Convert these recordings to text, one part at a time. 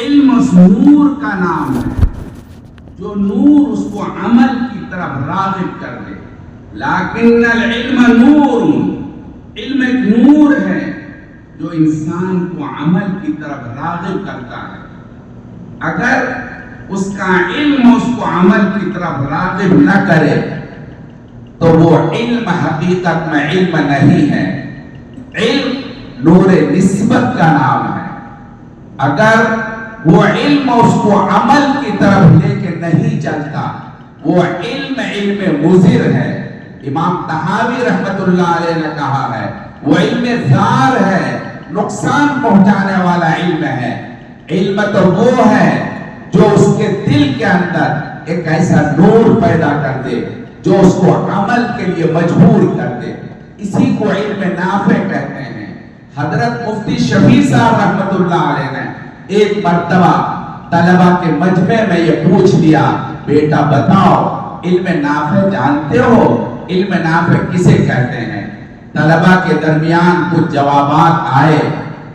علم اس نور کا نام ہے جو نور اس کو عمل کی طرف راغب کر دے. لیکن العلم نور، علم ایک نور ہے جو انسان کو عمل کی طرف راغب کرتا ہے. اگر اس کا علم اس کو عمل کی طرف راغب نہ کرے تو وہ علم حقیقت میں علم نہیں ہے. علم نور نسبت کا نام ہے. اگر وہ علم اس کو عمل کی طرف لے کے نہیں چلتا وہ علم مضر ہے. امام طحاوی رحمت اللہ علیہ نے کہا ہے وہ علم ضار ہے، نقصان پہنچانے والا علم ہے. علم تو وہ ہے جو اس کے دل کے اندر ایک ایسا نور پیدا کر دے جو اس کو عمل کے لیے مجبور کر دے. اسی کو علم نافع کہتے ہیں. حضرت مفتی شفیع صاحب رحمت اللہ علیہ نے ایک مرتبہ طلبہ کے مجمع میں یہ پوچھ لیا، بیٹا بتاؤ علم نافع جانتے ہو؟ علم نافع کسے کہتے ہیں؟ طلبہ کے درمیان کچھ جوابات آئے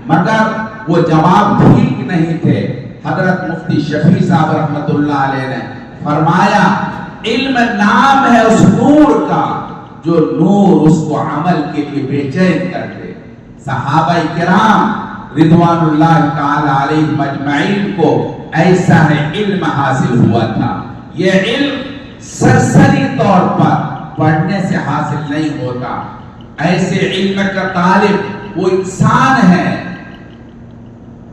مگر وہ جواب ٹھیک نہیں تھے. حضرت مفتی شفیع صاحب رحمت اللہ علیہ نے فرمایا علم نام ہے اس نور کا جو نور اس کو عمل کے لیے بے چین کر دے. صحابہ کرام رضوان اللہ تعالی علیہ مجمعین کو ایسا علم حاصل ہوا تھا. یہ علم سرسری طور پر پڑھنے سے حاصل نہیں ہوتا. ایسے علم کا طالب وہ انسان ہے،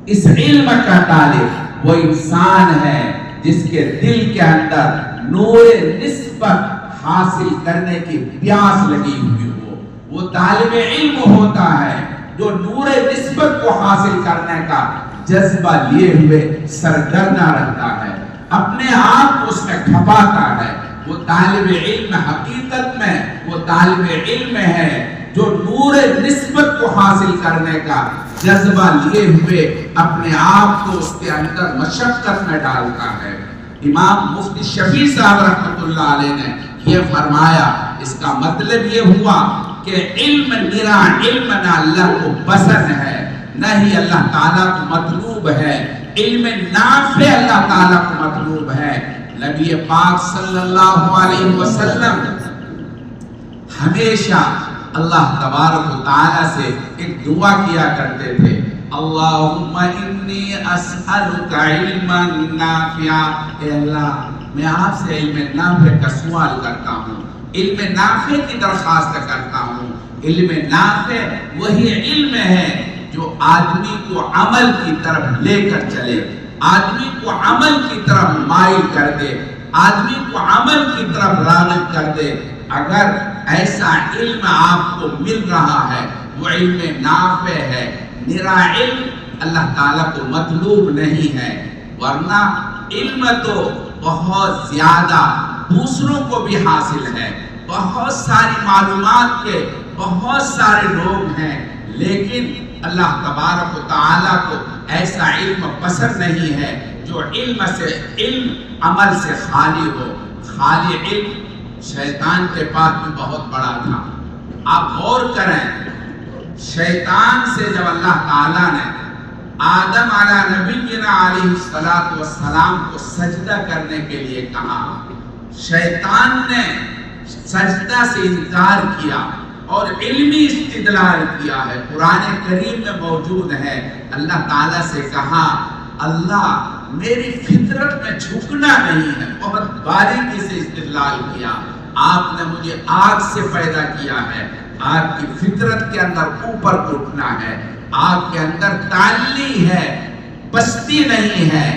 اس علم کا طالب وہ انسان ہے جس کے دل کے اندر نور نسبت حاصل کرنے کی پیاس لگی ہوئی ہو. وہ طالب علم ہوتا ہے جو نور نسبت کو حاصل کرنے کا جذبہ لیے ہوئے سرگردہ رہتا ہے، اپنے آپ کو اس میں کھپاتا ہے. وہ طالب علم حقیقت میں وہ طالب علم ہے جو نور نسبت کو حاصل کرنے کا جذبہ لیے ہوئے اپنے آپ کو اس کے اندر مشقت میں ڈالتا ہے. امام مفتی شفیع صاحب رحمت اللہ علیہ نے یہ فرمایا، اس کا مطلب یہ ہوا کہ علم نرا علم نہ اللہ کو پسند ہے نہ ہی اللہ تعالیٰ کو مطلوب ہے. علم نافع اللہ تعالیٰ کو مطلوب ہے. نبی پاک صلی اللہ علیہ وسلم ہمیشہ اللہ تبارک و تعالیٰ سے ایک دعا کیا کرتے تھے، اللہم انی اسألک علما نافعا. اے اللہ میں آپ سے علم نافع کا سوال کرتا ہوں، علم نافع کی درخواست کرتا ہوں. علم نافع وہی علم ہے جو آدمی کو عمل کی طرف لے کر چلے، آدمی کو عمل کی طرف مائل کر دے، آدمی کو عمل کی طرف راغب کر دے. اگر ایسا علم آپ کو مل رہا ہے وہ علم نافع ہے. نرا علم اللہ تعالیٰ کو مطلوب نہیں ہے، ورنہ علم تو بہت زیادہ دوسروں کو بھی حاصل ہے. بہت ساری معلومات کے بہت سارے لوگ ہیں لیکن اللہ تبارک و تعالیٰ کو ایسا علم پسند نہیں ہے جو علم عمل سے خالی ہو. خالی علم شیطان کے پاس بھی بہت بڑا تھا. آپ غور کریں، شیطان سے جب اللہ تعالیٰ نے آدم علیہ نبینا علیہ السلام کو سجدہ کرنے کے لیے کہا، شیطان نے سجدہ سے انکار کیا اور علمی استدلال کیا ہے. قرآن کریم میں موجود ہے، اللہ تعالیٰ سے کہا اللہ میری فطرت میں جھکنا نہیں ہے. بہت باریکی سے استدلال کیا، آپ نے مجھے آگ سے پیدا کیا ہے، آپ کی فطرت کے اندر اوپر اٹھنا ہے، آپ کے اندر تعلی ہے، پستی نہیں ہے،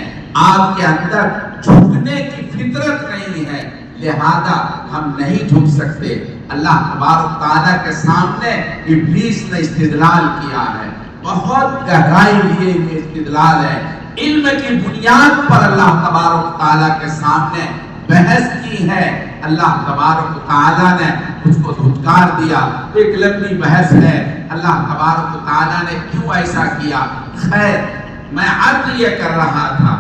آپ کے اندر جھکنے کی فطرت نہیں ہے، لہذا ہم نہیں جھک سکتے. اللہ تبارک تعالیٰ کے سامنے ابلیس نے استدلال کیا ہے، بہت گہرائی لیے یہ استدلال ہے. علم کی بنیاد پر اللہ تبارک تعالیٰ کے سامنے بحث کی ہے. اللہ تبارک تعالیٰ نے اس کو دھتکار دیا. ایک لمبی بحث ہے اللہ تبارک تعالیٰ نے کیوں ایسا کیا. خیر، میں عرض یہ کر رہا تھا،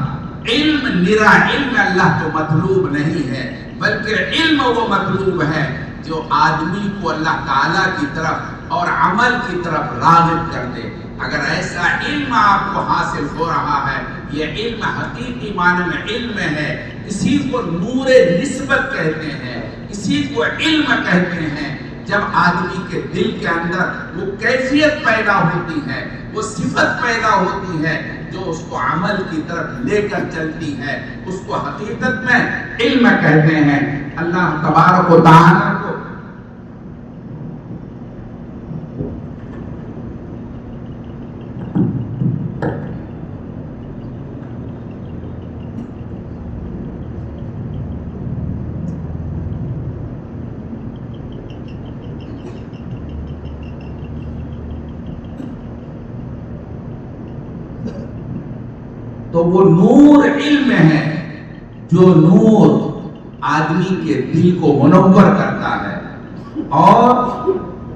علم نرا علم اللہ کو مطلوب نہیں ہے، بلکہ علم وہ مطلوب ہے جو آدمی کو اللہ تعالیٰ کی طرف اور عمل کی طرف راغب کر دے. اگر ایسا علم آپ کو حاصل ہو رہا ہے یہ علم حقیقی معنی میں علم ہے. اسی کو نور نسبت کہتے ہیں, اسی کو علم کہتے ہیں. جب آدمی کے دل کے اندر وہ کیفیت پیدا ہوتی ہے, وہ صفت پیدا ہوتی ہے جو اس کو عمل کی طرف لے کر چلتی ہے, اس کو حقیقت میں علم کہتے ہیں. اللہ تبارک و تعالیٰ کو تو وہ نور علم ہے جو نور آدمی کے دل کو منور کرتا ہے اور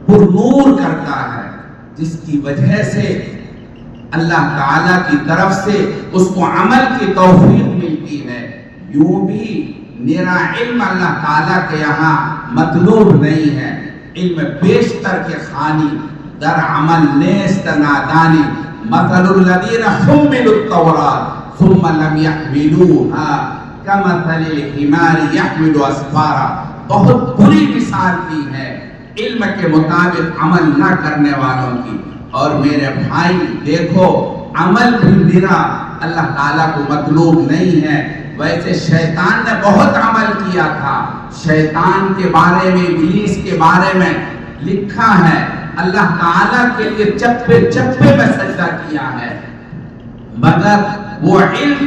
پر نور کرتا ہے, جس کی وجہ سے اللہ تعالیٰ کی طرف سے اس کو عمل کی توفیق ملتی ہے. یوں بھی میرا علم اللہ تعالیٰ کے یہاں مطلوب نہیں ہے. علم بیشتر کے خانی در عمل نیست نادانی, مثل الذین حملوا التوراة ثم لم يحملوها كمثل الحمار يحمل اسفارا. بہت بری مثال دی ہے علم کے مطابق عمل نہ کرنے والوں کی. اور میرے بھائی دیکھو, عمل بھی میرا اللہ تعالیٰ کو مطلوب نہیں ہے. ویسے شیطان نے بہت عمل کیا تھا. شیطان کے بارے میں, ابلیس کے بارے میں لکھا ہے اللہ تعالیٰ کے لیے چپے چپے میں سجدہ کیا ہے, مگر وہ علم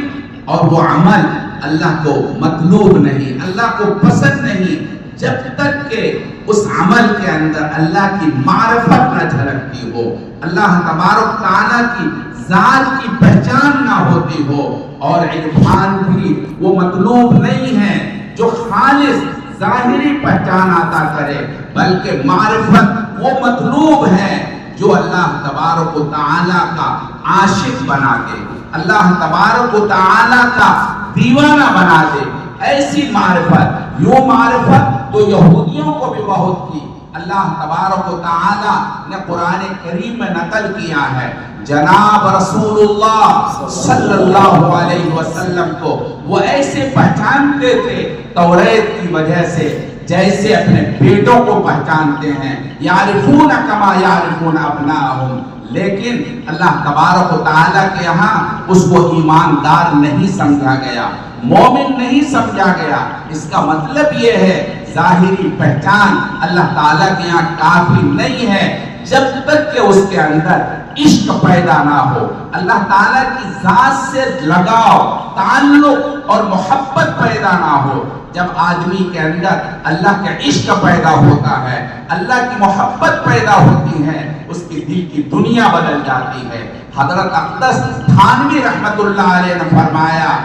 اور وہ عمل اللہ کو مطلوب نہیں, اللہ کو پسند نہیں, جب تک کہ اس عمل کے اندر اللہ کی معرفت نہ جھلکتی ہو, اللہ تبارک تعالیٰ کی ذات کی پہچان نہ ہوتی ہو. اور عرفان بھی وہ مطلوب نہیں ہے جو خالص ظاہری پہچان عطا کرے, بلکہ معرفت وہ مطلوب ہے جو اللہ تبارک و تعالیٰ کا عاشق بنا دے, اللہ تبارک و تعالیٰ کا دیوانہ بنا دے. ایسی معرفت, یوں معرفت تو یہودیوں کو بھی بہت تھی. اللہ تبارک و تعالیٰ نے قرآن کریم میں نقل کیا ہے, جناب رسول اللہ صلی اللہ علیہ وسلم کو وہ ایسے پہچانتے تھے توریت کی وجہ سے جیسے اپنے بیٹوں کو پہچانتے ہیں, یعرفون کما یعرفون ابناءہم. لیکن اللہ تبارک و تعالیٰ کے یہاں اس کو ایماندار نہیں سمجھا گیا, مومن نہیں سمجھا گیا. اس کا مطلب یہ ہے ظاہری پہچان اللہ تعالیٰ کے یہاں کافی نہیں ہے جب تک کہ اس کے اندر عشق پیدا نہ ہو, اللہ تعالیٰ کی ذات سے لگاؤ, تعلق اور محبت پیدا نہ ہو. جب آدمی کے اندر اللہ کا عشق پیدا ہوتا ہے, اللہ کی محبت پیدا ہوتی ہے, اس کی دل کی دنیا بدل جاتی ہے. حضرت اقدس تھانوی رحمت اللہ علیہ نے فرمایا,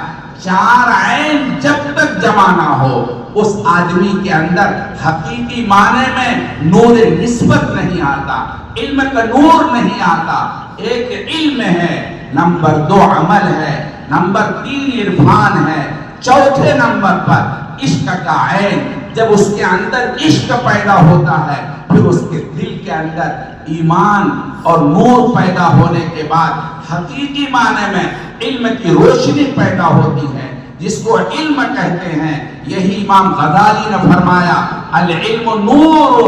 چار عین جب تک جمع نہ ہو اس آدمی کے اندر حقیقی معنی میں نور نسبت نہیں آتا, علم کا نور نہیں آتا. ایک علم ہے, نمبر 2 عمل ہے, نمبر 3 عرفان ہے, چوتھے نمبر پر عشق کا عین. جب اس کے اندر عشق پیدا ہوتا ہے پھر اس کے دل کے اندر ایمان اور نور پیدا ہونے کے بعد حقیقی معنی میں علم کی روشنی پیدا ہوتی ہے, جس کو علم کہتے ہیں. یہی امام غزالی نے فرمایا, العلم نور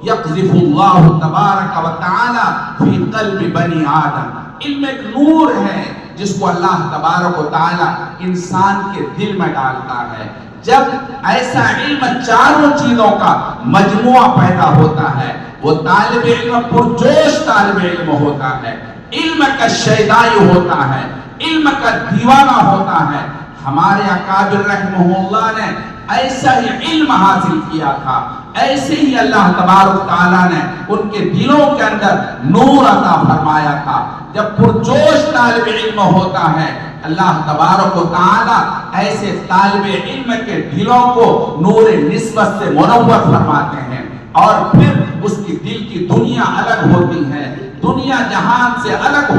یقذف اللہ تبارک و تعالی فی قلب بنی آدم. علم ایک نور ہے جس کو اللہ تبارک و تعالی انسان کے دل میں ڈالتا ہے. جب ایسا علم چاروں چیزوں کا مجموعہ پیدا ہوتا ہے وہ طالب علم پرجوش طالب علم ہوتا ہے, علم کا شیدائی ہوتا ہے, علم کا دیوانہ ہوتا ہے. ہمارے اکابر رحمہ اللہ نے ایسا ہی علم حاصل کیا تھا, ایسے ہی اللہ تبارک تعالیٰ نے ان کے دلوں کے اندر نور عطا فرمایا تھا. جب پرجوش طالب علم ہوتا ہے اللہ تبارک و تعالیٰ ایسے طالب علم کے دلوں کو نور نسبت سے منور فرماتے ہیں, اور پھر اس کی دل کی دنیا الگ ہوتی ہے. دنیا جہان سے الگ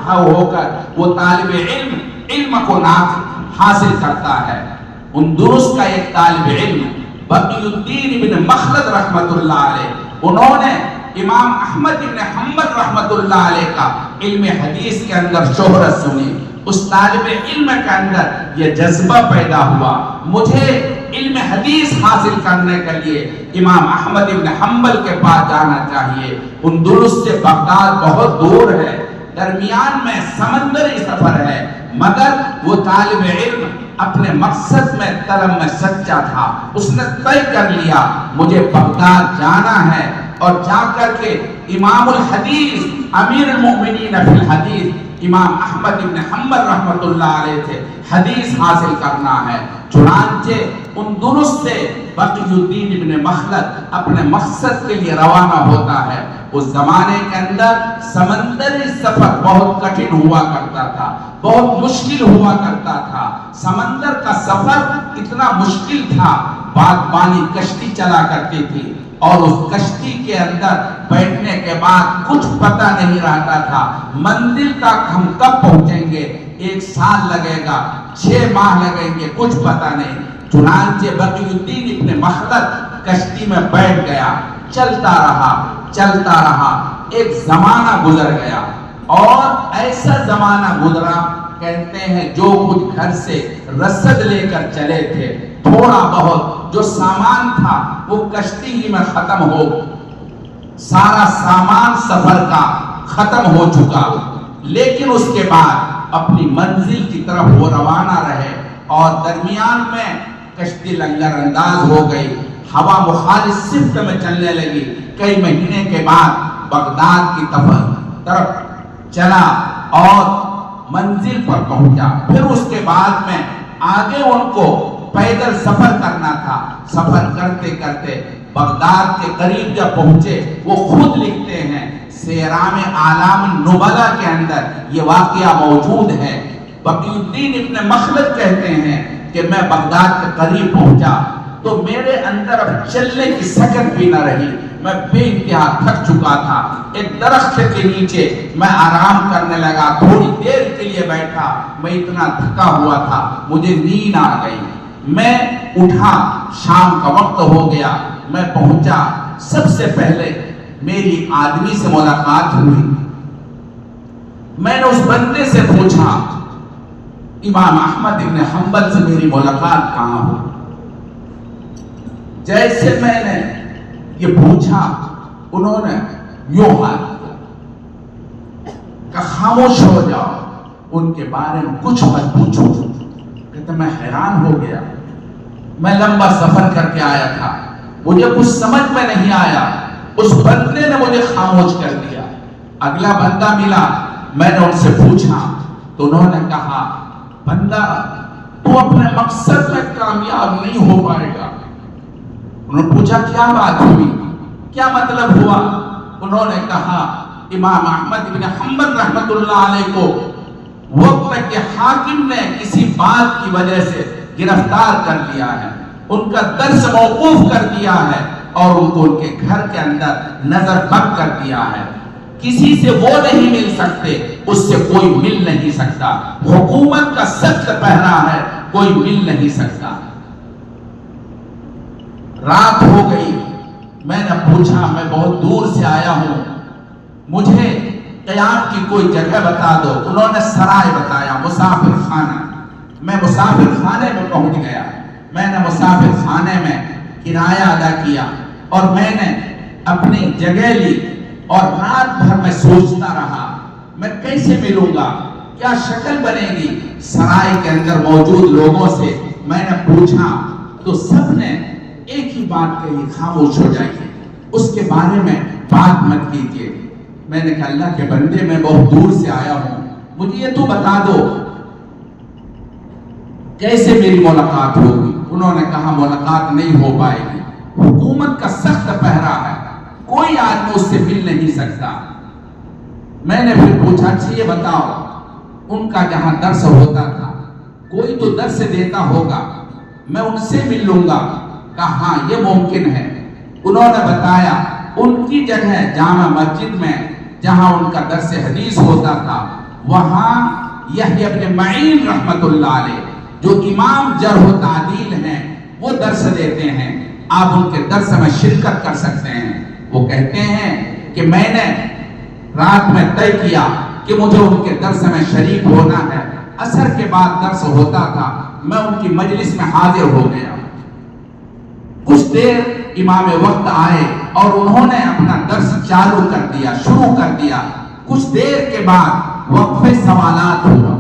ہو کر وہ طالب علم کو حاصل کرتا ہے. اندلس کا ایک طالب علم بقی الدین بن مخلد رحمت اللہ علیہ, انہوں نے امام احمد بن حنبل رحمت اللہ علیہ کا علم حدیث کے اندر شہرت سنی. اس طالب علم کے اندر یہ جذبہ پیدا ہوا، مجھے علم حدیث حاصل کرنے کے لیے امام احمد بن حنبل کے پاس جانا چاہیے۔ اندلس سے بغداد بہت دور ہے، درمیان میں سمندری سفر ہے، مگر وہ طالب علم اپنے مقصد میں طلب میں سچا تھا۔ اس نے طے کر لیا مجھے بغداد جانا ہے، اور جا کر کے امام الحدیث امیر المؤمنین فی الحدیث امام احمد بن حنبل رحمۃ اللہ علیہ سے حدیث حاصل کرنا ہے۔ چنانچہ اندلس سے بقی الدین ابن مخلد اپنے مقصد کے لیے روانہ ہوتا ہے۔ اس زمانے کے اندر سمندری سفر بہت کٹھن ہوا کرتا تھا، بہت مشکل ہوا کرتا تھا۔ سمندر کا سفر اتنا مشکل تھا، بادبانی کشتی چلا کرتی تھی، اور اس کشتی کے اندر بیٹھنے کے بعد کچھ پتہ نہیں رہتا تھا منزل تک ہم کب پہنچیں گے، 1 سال لگے گا، 6 ماہ لگیں گے، کچھ پتہ نہیں۔ چنانچہ بقی الدین ابن مخلد کشتی میں بیٹھ گیا، چلتا رہا، ایک زمانہ گزر گیا، اور ایسا زمانہ گزرا کہتے ہیں جو کچھ گھر سے رسد لے کر چلے تھے، تھوڑا بہت جو سامان تھا وہ کشتی ہی میں ختم ہو، سارا سامان سفر کا ختم ہو چکا، لیکن اس کے بعد اپنی منزل کی طرف وہ روانہ رہے، اور درمیان میں کشتی لنگر انداز ہو گئی، ہوا مخالف سمت میں چلنے لگی۔ کئی مہینے کے بعد بغداد کی طرف چلا اور منزل پر پہنچا۔ پھر اس کے بعد میں آگے ان کو پیدل سفر کرنا تھا۔ سفر کرتے کرتے بغداد کے قریب جب پہنچے، وہ خود لکھتے ہیں سیرام اعلام النبلا کے اندر یہ واقعہ موجود ہے۔ بقی الدین ابن مخلد کہتے ہیں کہ میں بغداد کے قریب پہنچا تو میرے اندر اب چلنے کی سکت بھی نہ رہی، میں بے انتہا تھک چکا تھا۔ ایک درخت کے نیچے میں آرام کرنے لگا، تھوڑی دیر کے لیے بیٹھا، میں اتنا تھکا ہوا تھا، مجھے نیند آ گئی۔ میں اٹھا، شام کا وقت ہو گیا، میں پہنچا، سب سے پہلے میری آدمی سے ملاقات ہوئی۔ میں نے اس بندے سے پوچھا امام احمد بن حنبل سے میری ملاقات کہاں ہو؟ جیسے میں نے یہ پوچھا، انہوں نے یوں ہاتھ کہ خاموش ہو جاؤ، ان کے بارے میں کچھ مت پوچھو۔ کہتے میں حیران ہو گیا، میں لمبا سفر کر کے آیا تھا، مجھے کچھ سمجھ میں نہیں آیا، اس بندے نے مجھے خاموش کر دیا۔ اگلا بندہ ملا، میں نے ان سے پوچھا تو انہوں نے کہا بندہ تو اپنے مقصد میں کامیاب نہیں ہو پائے گا۔ انہوں نے پوچھا کیا بات ہوئی، کیا مطلب ہوا؟ انہوں نے کہا امام احمد بن حنبل رحمۃ اللہ علیہ کو وقت کے حاکم نے کسی بات کی وجہ سے گرفتار کر لیا ہے، ان کا درس موقوف کر دیا ہے، اور ان کو ان کے گھر کے اندر نظر بند کر دیا ہے۔ کسی سے وہ نہیں مل سکتے، اس سے کوئی مل نہیں سکتا، حکومت کا سخت پہرا ہے، کوئی مل نہیں سکتا۔ رات ہو گئی، میں نے پوچھا میں بہت دور سے آیا ہوں، مجھے قیام کی کوئی جگہ بتا دو۔ انہوں نے سرائے بتایا، مسافر خانہ۔ میں مسافر خانے میں پہنچ گیا، میں نے مسافر خانے میں کرایہ ادا کیا، اور میں نے اپنی جگہ لی، اور رات بھر میں سوچتا رہا میں کیسے ملوں گا، کیا شکل بنے گی۔ سرائے کے اندر موجود لوگوں سے میں نے پوچھا تو سب نے ایک ہی بات کہی، خاموش ہو جائیے، اس کے بارے میں بات مت کیجیے۔ میں نے کہا اللہ کے بندے میں بہت دور سے آیا ہوں، مجھے یہ تو بتا دو کیسے میری ملاقات ہوگی۔ انہوں نے کہا ملاقات نہیں ہو پائے گی، حکومت کا سخت پہرا ہے، کوئی آدمی اس سے مل نہیں سکتا۔ میں نے پھر پوچھا اچھا یہ بتاؤ ان کا جہاں درس ہوتا تھا کوئی تو درس دیتا ہوگا، میں ان سے مل لوں گا۔ کہا ہاں یہ ممکن ہے۔ انہوں نے بتایا ان کی جگہ جامع مسجد میں جہاں ان کا درس حدیث ہوتا تھا، وہاں یحییٰ بن معین رحمت اللہ علیہ جو امام جرح و تعدیل ہیں وہ درس دیتے ہیں، آپ ان کے درس میں شرکت کر سکتے ہیں۔ وہ کہتے ہیں کہ میں نے رات میں طے کیا کہ مجھے ان کے درس میں شریک ہونا ہے، عصر کے بعد درس ہوتا تھا، میں ان کی مجلس میں حاضر ہو گیا. کچھ دیر امام وقت آئے اور انہوں نے اپنا درس چالو کر دیا، شروع کر دیا. کچھ دیر کے بعد وقفے سوالات ہوا،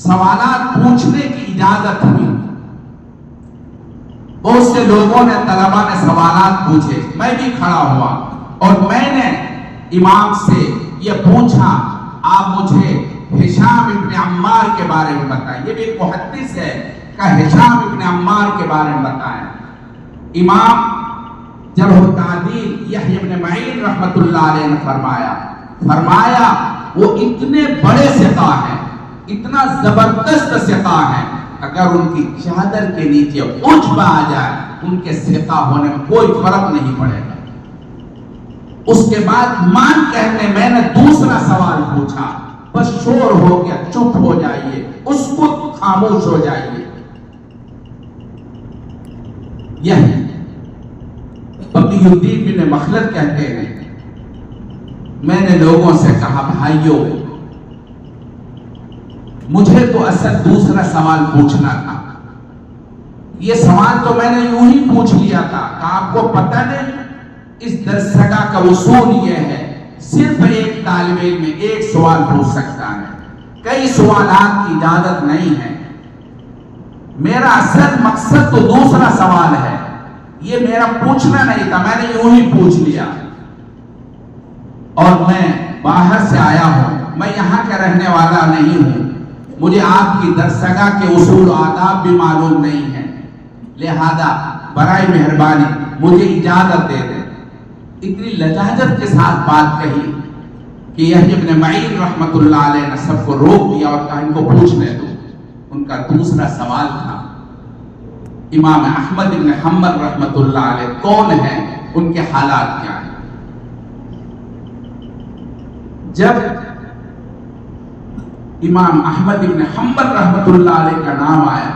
سوالات پوچھنے کی اجازت ہوئی. بہت سے لوگوں نے، طلباء نے سوالات پوچھے. میں بھی کھڑا ہوا اور میں نے امام سے یہ پوچھا، آپ مجھے ہشام ابن عمار کے بارے میں بتائیں. یہ بھی ایک محدث ہے کہ ہشام ابن عمار کے بارے میں بتائیں. امام جرح و تعدیل یحییٰ ابن معین رحمت اللہ علیہ نے فرمایا وہ اتنے بڑے ثقہ ہیں، اتنا زبردست ثقہ ہیں، اگر ان کی چادر کے نیچے عجب آ جائے ان کے ثقہ ہونے میں کوئی فرق نہیں پڑے گا. اس کے بعد مان کہنے میں نے دوسرا سوال پوچھا، بس شور ہو گیا، چپ ہو جائیے، اس کو خاموش ہو جائیے. یہی بقی الدین بن مخلد کہتے ہیں، میں نے لوگوں سے کہا بھائیوں مجھے تو اصل دوسرا سوال پوچھنا تھا. یہ سوال تو میں نے یوں ہی پوچھ لیا تھا کہ آپ کو پتہ نہیں اس درسگاہ کا اصول یہ ہے، صرف ایک طالب علم ایک سوال پوچھ سکتا ہے، کئی سوالات کی اجازت نہیں ہے. میرا اصل مقصد تو دوسرا سوال ہے، یہ میرا پوچھنا نہیں تھا، میں نے یوں ہی پوچھ لیا. اور میں باہر سے آیا ہوں، میں یہاں کا رہنے والا نہیں ہوں، مجھے آپ کی درسگاہ کے اصول و آداب بھی معلوم نہیں ہیں، لہذا برائے مہربانی مجھے اجازت دے دیں. اتنی لجاجت کے ساتھ بات کہی کہ یحییٰ ابن معین رحمت اللہ علیہ نے سب کو روک دیا اور کہا ان کو پوچھنے دو. ان کا دوسرا سوال تھا امام احمد ابن حنبل رحمت اللہ علیہ کون ہیں، ان کے حالات کیا ہیں. جب امام احمد ابن حنبل رحمت اللہ علیہ کا نام آیا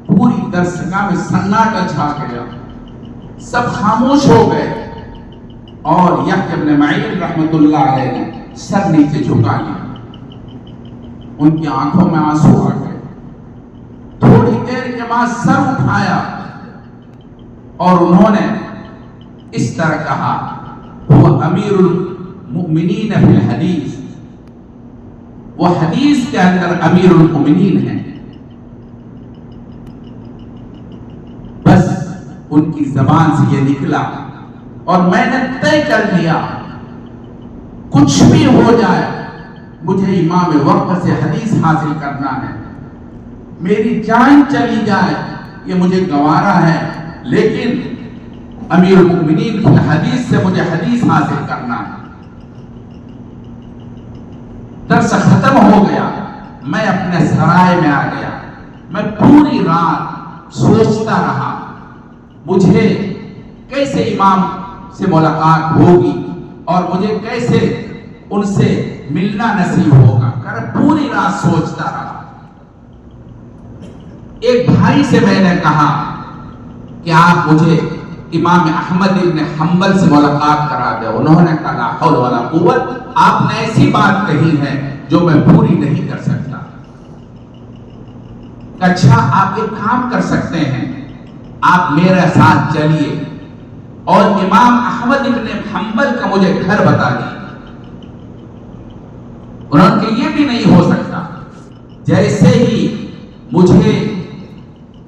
پوری درسگاہ میں سناٹا چھا گیا، سب خاموش ہو گئے اور یحییٰ ابن معین رحمت اللہ علیہ نے سر نیچے جھکا لیا. ان کی آنکھوں میں آنسو آ گئے. تھوڑی دیر کے بعد سر اٹھایا اور انہوں نے اس طرح کہا، وہ امیر المؤمنین فی الحدیث، وہ حدیث کے اندر امیر المؤمنین ہیں. بس ان کی زبان سے یہ نکلا اور میں نے طے کر لیا کچھ بھی ہو جائے مجھے امام وقت سے حدیث حاصل کرنا ہے، میری جان چلی جائے یہ مجھے گوارا ہے، لیکن امیر المؤمنین فی الحدیث سے مجھے حدیث حاصل کرنا ہے. درس ختم ہو گیا، میں اپنے سرائے میں آ گیا. میں پوری رات سوچتا رہا مجھے کیسے امام سے ملاقات ہوگی اور مجھے کیسے ان سے ملنا نصیب ہوگا. پوری رات سوچتا رہا. ایک بھائی سے میں نے کہا کہ آپ مجھے امام احمد ابن حنبل سے ملاقات کرا دیں. انہوں نے کہا لا حول ولا قوت، آپ نے ایسی بات کہی ہے جو میں پوری نہیں کر سکتا. اچھا آپ ایک کام کر سکتے ہیں، آپ میرے ساتھ چلیے اور امام احمد ابن حنبل کا مجھے گھر بتا دیجیے. انہوں نے کہا یہ بھی نہیں ہو سکتا، جیسے ہی مجھے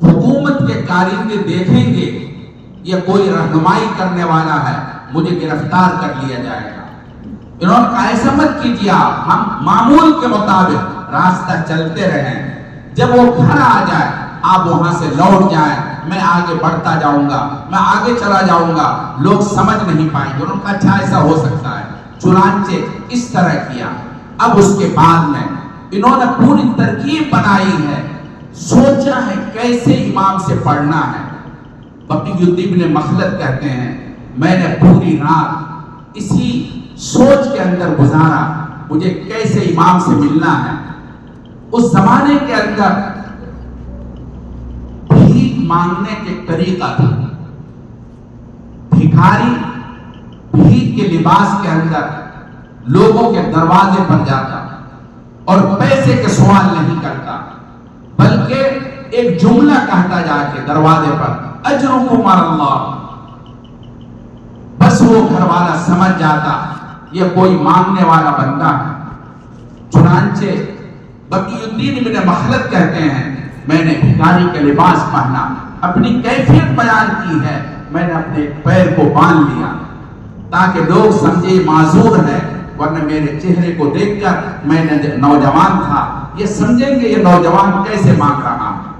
حکومت کے کارندے دیکھیں گے یہ کوئی رہنمائی کرنے والا ہے مجھے گرفتار کر لیا جائے گا. انہوں نے کہا ایسا مت کیجیے، ہم معمول کے مطابق راستہ چلتے رہیں، جب وہ گھر آ جائے آپ وہاں سے لوٹ جائیں، میں آگے بڑھتا جاؤں گا، میں آگے چلا جاؤں گا، لوگ سمجھ نہیں پائیں گے. انہوں نے کہا اچھا ایسا ہو سکتا ہے. چنانچہ اس طرح کیا. اب اس کے بعد میں انہوں نے پوری ترکیب بنائی ہے، سوچا ہے کیسے امام سے پڑھنا ہے. بقی الدین بن مخلد کہتے ہیں میں نے پوری رات اسی سوچ کے اندر گزارا مجھے کیسے امام سے ملنا ہے. اس زمانے کے اندر بھیک مانگنے کے طریقہ تھا. بھکاری بھیک کے لباس کے اندر لوگوں کے دروازے پر جاتا اور پیسے کے سوال نہیں کرتا، بلکہ ایک جملہ کہتا جا کے دروازے پر، اجرکم علی اللہ. بس وہ گھر والا سمجھ جاتا یہ کوئی مانگنے والا بندہ ہے. چنانچہ بقی الدین ابن مخلد کہتے ہیں میں نے بھکاری کے لباس پہنا، اپنی کیفیت بیان کی ہے، میں نے اپنے پیر کو باندھ لیا تاکہ لوگ سمجھے معذور ہے، ورنہ میرے چہرے کو دیکھ کر میں نے نوجوان تھا یہ سمجھیں گے یہ نوجوان کیسے مانگ رہا ہے.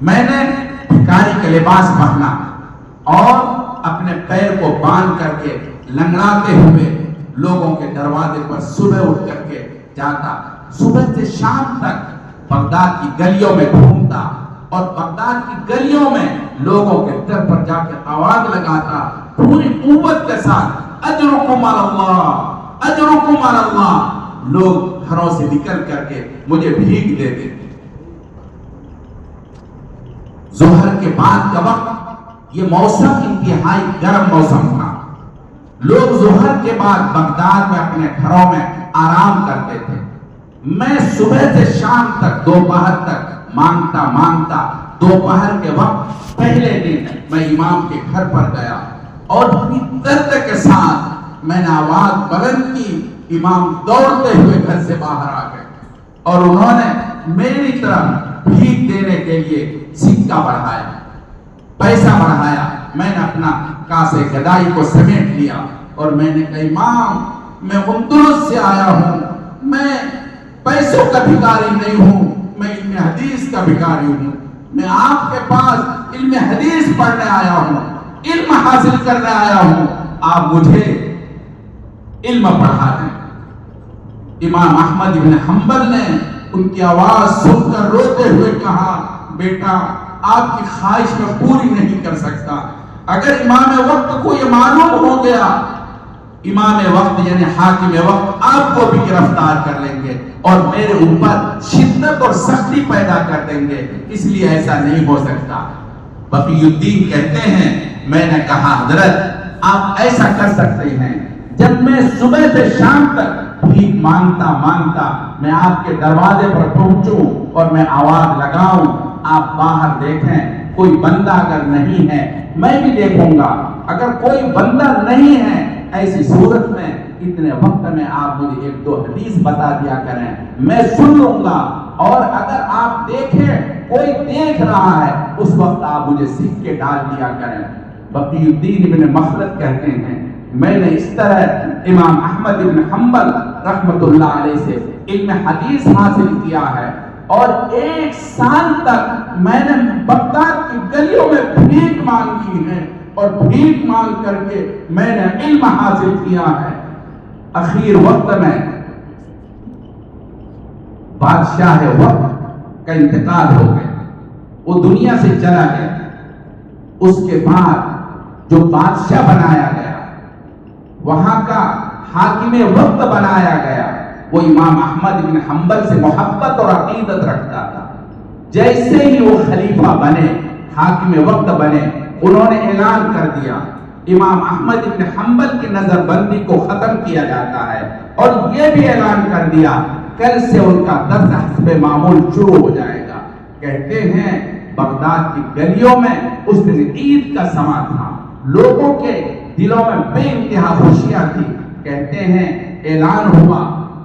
میں نے بھکاری کے لباس پہنا اور اپنے پیر کو باندھ کر کے لنگڑاتے ہوئے لوگوں کے دروازے پر صبح اٹھ کر کے جاتا. صبح سے شام تک بغداد کی گلیوں میں گھومتا اور بغداد کی گلیوں میں لوگوں کے در پر جا کے آواز لگاتا پوری قوت کے ساتھ، اجرکم علی اللہ، اجرکم علی اللہ. لوگ گھروں سے نکل کر کے مجھے بھیگ دیتے. ظہر کے بعد کا وقت یہ موسم انتہائی گرم موسم تھا. لوگ ظہر کے بعد بغداد میں اپنے گھروں میں آرام کرتے تھے. میں صبح سے شام تک دوپہر تک مانگتا دوپہر کے وقت پہلے دن میں امام کے گھر پر گیا اور اپنی درد کے ساتھ میں نے آواز بلند کی. امام دوڑتے ہوئے گھر سے باہر آ گئے اور انہوں نے میری طرف بھیک دینے کے لیے سکہ بڑھایا، پیسہ بڑھایا. میں نے اپنا کاسے گدائی کو سمیٹ لیا اور میں نے کہا امام میں اندلس سے آیا ہوں، میں پیسوں کا بھکاری نہیں ہوں، میں علم حدیث کا بھکاری ہوں. میں آپ کے پاس علم حدیث پڑھنے آیا ہوں، علم حاصل کرنے آیا ہوں، آپ مجھے علم پڑھا دیں. امام احمد بن حنبل نے ان کی آواز سن کر روتے ہوئے کہا بیٹا آپ کی خواہش میں پوری نہیں کر سکتا. اگر امام وقت کو یہ معلوم ہو گیا، امام وقت یعنی حاکم وقت آپ کو بھی گرفتار کر لیں گے اور میرے اوپر شدت اور سختی پیدا کر دیں گے، اس لیے ایسا نہیں ہو سکتا. بقی الدین کہتے ہیں میں نے کہا حضرت آپ ایسا کر سکتے ہیں، جب میں صبح سے شام تک بھیک مانگتا میں آپ کے دروازے پر پہنچوں اور میں آواز لگاؤں، آپ باہر دیکھیں کوئی بندہ اگر نہیں ہے میں بھی دیکھوں گا. اگر کوئی بندہ نہیں ہے ایسی صورت میں اتنے وقت میں آپ مجھے ایک دو حدیث بتا دیا کریں، میں سن لوں گا. اور اگر آپ دیکھیں کوئی دیکھ رہا ہے اس وقت آپ مجھے سکے ڈال دیا کریں. بقی الدین ابن مخلد کہتے ہیں میں نے اس طرح امام احمد بن حنبل رحمت اللہ علیہ سے علم حدیث حاصل کیا ہے اور 1 سال تک میں نے بغداد کی گلیوں میں بھیک مانگی ہے اور بھیک مانگ کر کے میں نے علم حاصل کیا ہے. اخیر وقت میں بادشاہ وقت کا انتقال ہو گیا، وہ دنیا سے چلا گیا. اس کے بعد جو بادشاہ بنایا گیا، وہاں کا حاکم وقت بنایا گیا، وہ امام احمد بن حنبل سے محبت اور عقیدت رکھتا تھا. جیسے ہی وہ خلیفہ بنے، حاکم وقت بنے، انہوں نے اعلان کر دیا امام احمد بن حنبل کی نظر بندی کو ختم کیا جاتا ہے اور یہ بھی اعلان کر دیا کل سے ان کا درس حسب معمول شروع ہو جائے گا. کہتے ہیں بغداد کی گلیوں میں اس دن عید کا سما تھا، لوگوں کے دلوں میں بے انتہا خوشیاں تھی. کہتے ہیں اعلان ہوا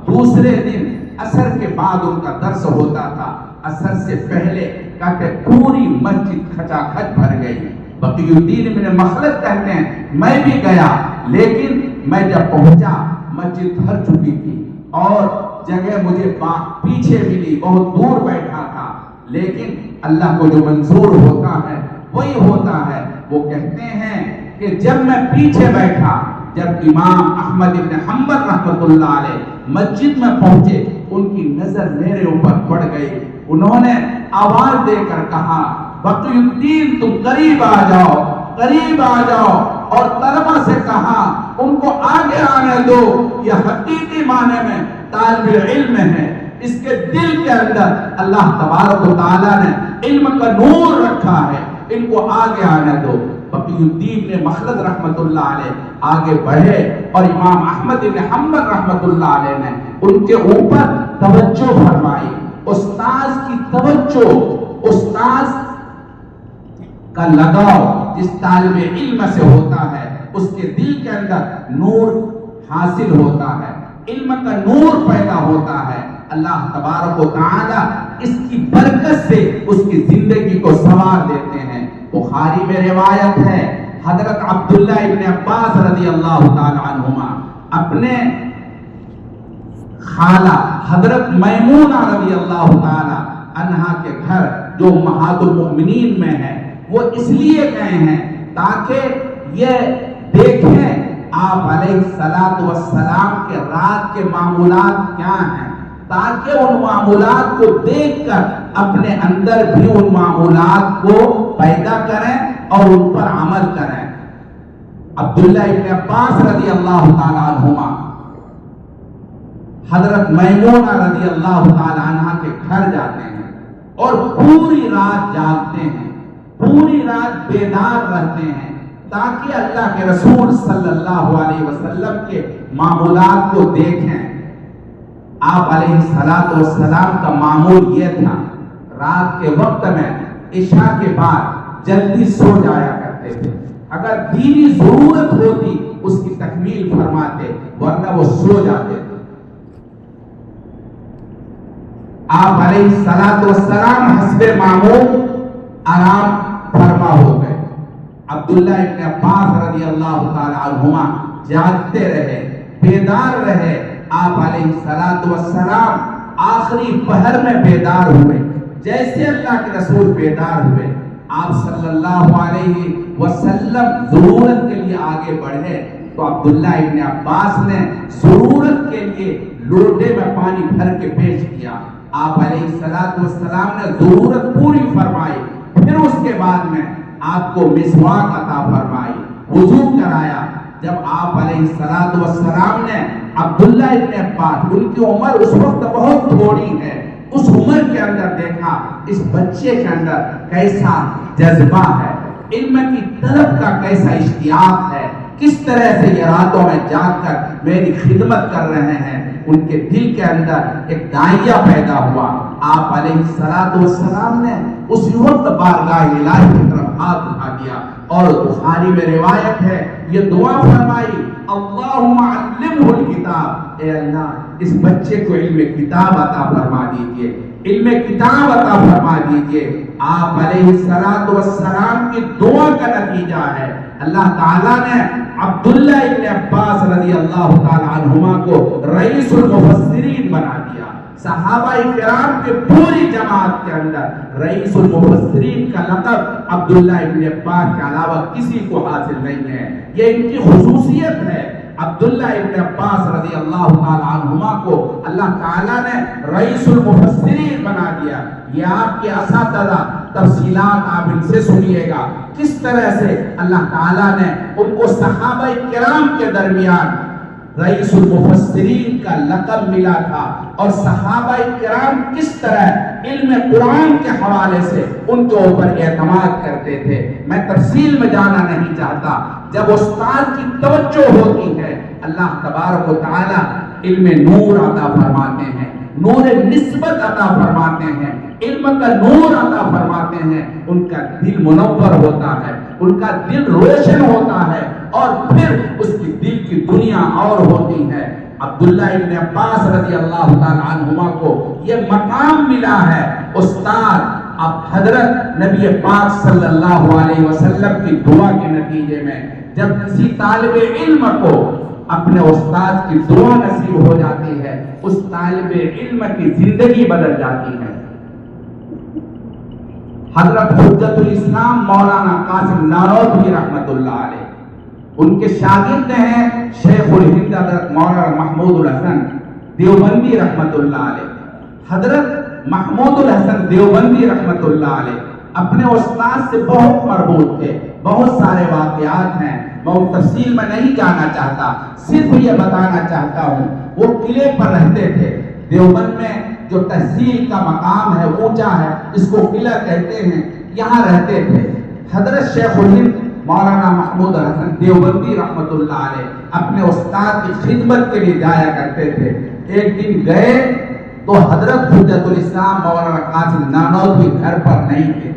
دوسرے دن عصر کے بعد ان کا درس ہوتا تھا، عصر سے پہلے کہتے پوری مسجد کھچا کھچ بھر گئی. بقی الدین ابن مخلد کہتے ہیں میں بھی گیا، لیکن میں جب پہنچا مسجد بھر چکی تھی اور جگہ مجھے پیچھے ملی، بہت دور بیٹھا تھا. لیکن اللہ کو جو منظور ہوتا ہے وہی ہوتا ہے. وہ کہتے ہیں کہ جب میں پیچھے بیٹھا، جب امام احمد بن حنبل رحمت اللہ علیہ مسجد میں پہنچے، ان کی نظر میرے اوپر پڑ گئی. انہوں نے آواز دے کر کہا بقی الدین تم قریب آ جاؤ، قریب آ جاؤ. اور طلبہ سے کہا ان کو آگے آنے دو، یہ حقیقی معنی میں طالب علم ہے، اس کے دل کے اندر اللہ تبارک و تعالیٰ نے علم کا نور رکھا ہے، ان کو آگے آنے دو. بقی الدین نے مخلد رحمت اللہ علیہ آگے بڑھے اور امام احمد بن حنبل رحمت اللہ علیہ نے ان کے اوپر توجہ فرمائی. استاذ کی توجہ، استاذ کا لگاؤ جس طالب علم سے ہوتا ہے اس کے دل کے اندر نور حاصل ہوتا ہے، علم کا نور پیدا ہوتا ہے. اللہ تبارک و تعالی اس کی برکت سے اس کی زندگی کو سنوار دیتے ہیں. بخاری میں روایت ہے حضرت عبداللہ ابن عباس رضی اللہ تعالی عنہما اپنے خالہ حضرت میمونہ رضی اللہ تعالی عنہا کے گھر جو امہات المؤمنین میں ہے وہ اس لیے گئے ہیں تاکہ یہ دیکھیں آپ علیہ السلام کے رات کے معمولات کیا ہیں، تاکہ ان معمولات کو دیکھ کر اپنے اندر بھی ان معمولات کو پیدا کریں اور ان پر عمل کریں. عبداللہ ابن عباس رضی اللہ تعالی عنہما حضرت میمونہ رضی اللہ تعالی عنہ کے گھر جاتے ہیں اور پوری رات جاگتے ہیں، پوری رات بیدار رہتے ہیں تاکہ اللہ کے رسول صلی اللہ علیہ وسلم کے معمولات کو دیکھیں. آپ علیہ السلام کا معمول یہ تھا رات کے وقت میں عشاء کے بعد جلدی سو جایا کرتے تھے. اگر دینی ضرورت ہوتی اس کی تکمیل فرماتے ورنہ وہ سو جاتے تھے. آپ علیہ السلام حسب معمول آرام فرما ہو گئے. عبداللہ ابن عباس رضی اللہ تعالی عنہما جاگتے رہے، بیدار رہے. آپ علیہ السلام آخری پہر میں بیدار ہوئے. جیسے اللہ کے رسول بیدار ہوئے آپ صلی اللہ علیہ وسلم ضرورت کے لیے آگے بڑھے تو عبداللہ ابن عباس نے ضرورت کے لیے لوٹے میں پانی بھر کے پیش کیا. آپ علیہ السلام نے ضرورت پوری فرمائی. پھر اس کے بعد میں آپ کو مسواک عطا فرمائی، وضو کرایا. جب آپ علیہ السلام نے عبداللہ ابن عباس، ان کی عمر اس وقت بہت تھوڑی ہے، اس عمر کے اندر دیکھا اس بچے کے اندر کیسا جذبہ ہے، علم کی طلب کا کیسا اشتیاق ہے، کس طرح سے یہ راتوں میں جاگ کر میری خدمت کر رہے ہیں. ان کے دل کے اندر ایک داعیہ پیدا ہوا. آپ علیہ السلام نے اس وقت بارگاہ الہی کی طرف ہاتھ اٹھا دیا اور بخاری میں روایت ہے یہ دعا فرمائی اللہم علمہ الکتاب، اے اللہ اس بچے کو علم کتاب عطا فرما دیجئے، علم کتاب عطا فرما دیجئے. آپ علیہ السلام کی دعا کا نتیجہ ہے اللہ تعالیٰ نے عبداللہ ابن عباس رضی اللہ تعالی عنہما کو رئیس المفسرین بنا دیا. صحابہ کرام کے پوری جماعت کے اندر رئیس المفسرین کا لقب عبداللہ ابن عباس کے علاوہ کسی کو حاصل نہیں ہے. یہ ان کی خصوصیت ہے. عبداللہ ابن عباس رضی اللہ تعالی عنہما کو اللہ تعالیٰ نے رئیس المفسرین بنا دیا. یہ آپ کے اساتذہ تفصیلات آپ ان سے سنیے گا کس طرح سے اللہ تعالیٰ نے ان کو صحابہ کرام کے درمیان رئیس المفسرین کا لقب ملا تھا اور صحابہ کرام کس طرح علم قرآن کے حوالے سے ان کے اوپر اعتماد کرتے تھے. میں تفصیل میں جانا نہیں چاہتا. جب استاد کی توجہ ہوتی ہے اللہ تبارک و تعالی علم نور عطا فرماتے ہیں، نور نسبت عطا فرماتے ہیں، علم کا نور عطا فرماتے ہیں. ان کا دل منور ہوتا ہے، ان کا دل روشن ہوتا ہے اور پھر اس کی دل کی دنیا اور ہوتی ہے. عبداللہ ابن عباس رضی اللہ تعالی عنہما کو یہ مقام ملا ہے استاد. اب حضرت نبی پاک صلی اللہ علیہ وسلم کی دعا کے نتیجے میں جب کسی طالب علم کو اپنے استاد کی دعا نصیب ہو جاتی ہے اس طالب علم کی زندگی بدل جاتی ہے. حضرت حجت الاسلام مولانا قاسم نانوتوی رحمت اللہ علیہ ان کے شاگرد ہیں شیخ الہند حضرت مولانا محمود الحسن دیوبندی رحمت اللہ علیہ. حضرت محمود الحسن دیوبندی رحمت اللہ علیہ اپنے استاد سے بہت مربوط تھے. بہت سارے واقعات ہیں، میں ان تفصیل میں نہیں جانا چاہتا، صرف یہ بتانا چاہتا ہوں. وہ قلعے پر رہتے تھے. دیوبند میں جو تحصیل کا مقام ہے اونچا ہے، اس کو قلعہ کہتے ہیں، یہاں رہتے تھے. حضرت شیخ الہند مولانا محمود الحسن دیوبندی رحمۃ اللہ علیہ اپنے استاد کی خدمت کے لیے جایا کرتے تھے. ایک دن گئے تو حضرت حجت الاسلام مولانا قاسم نانوتوی گھر پر نہیں تھے.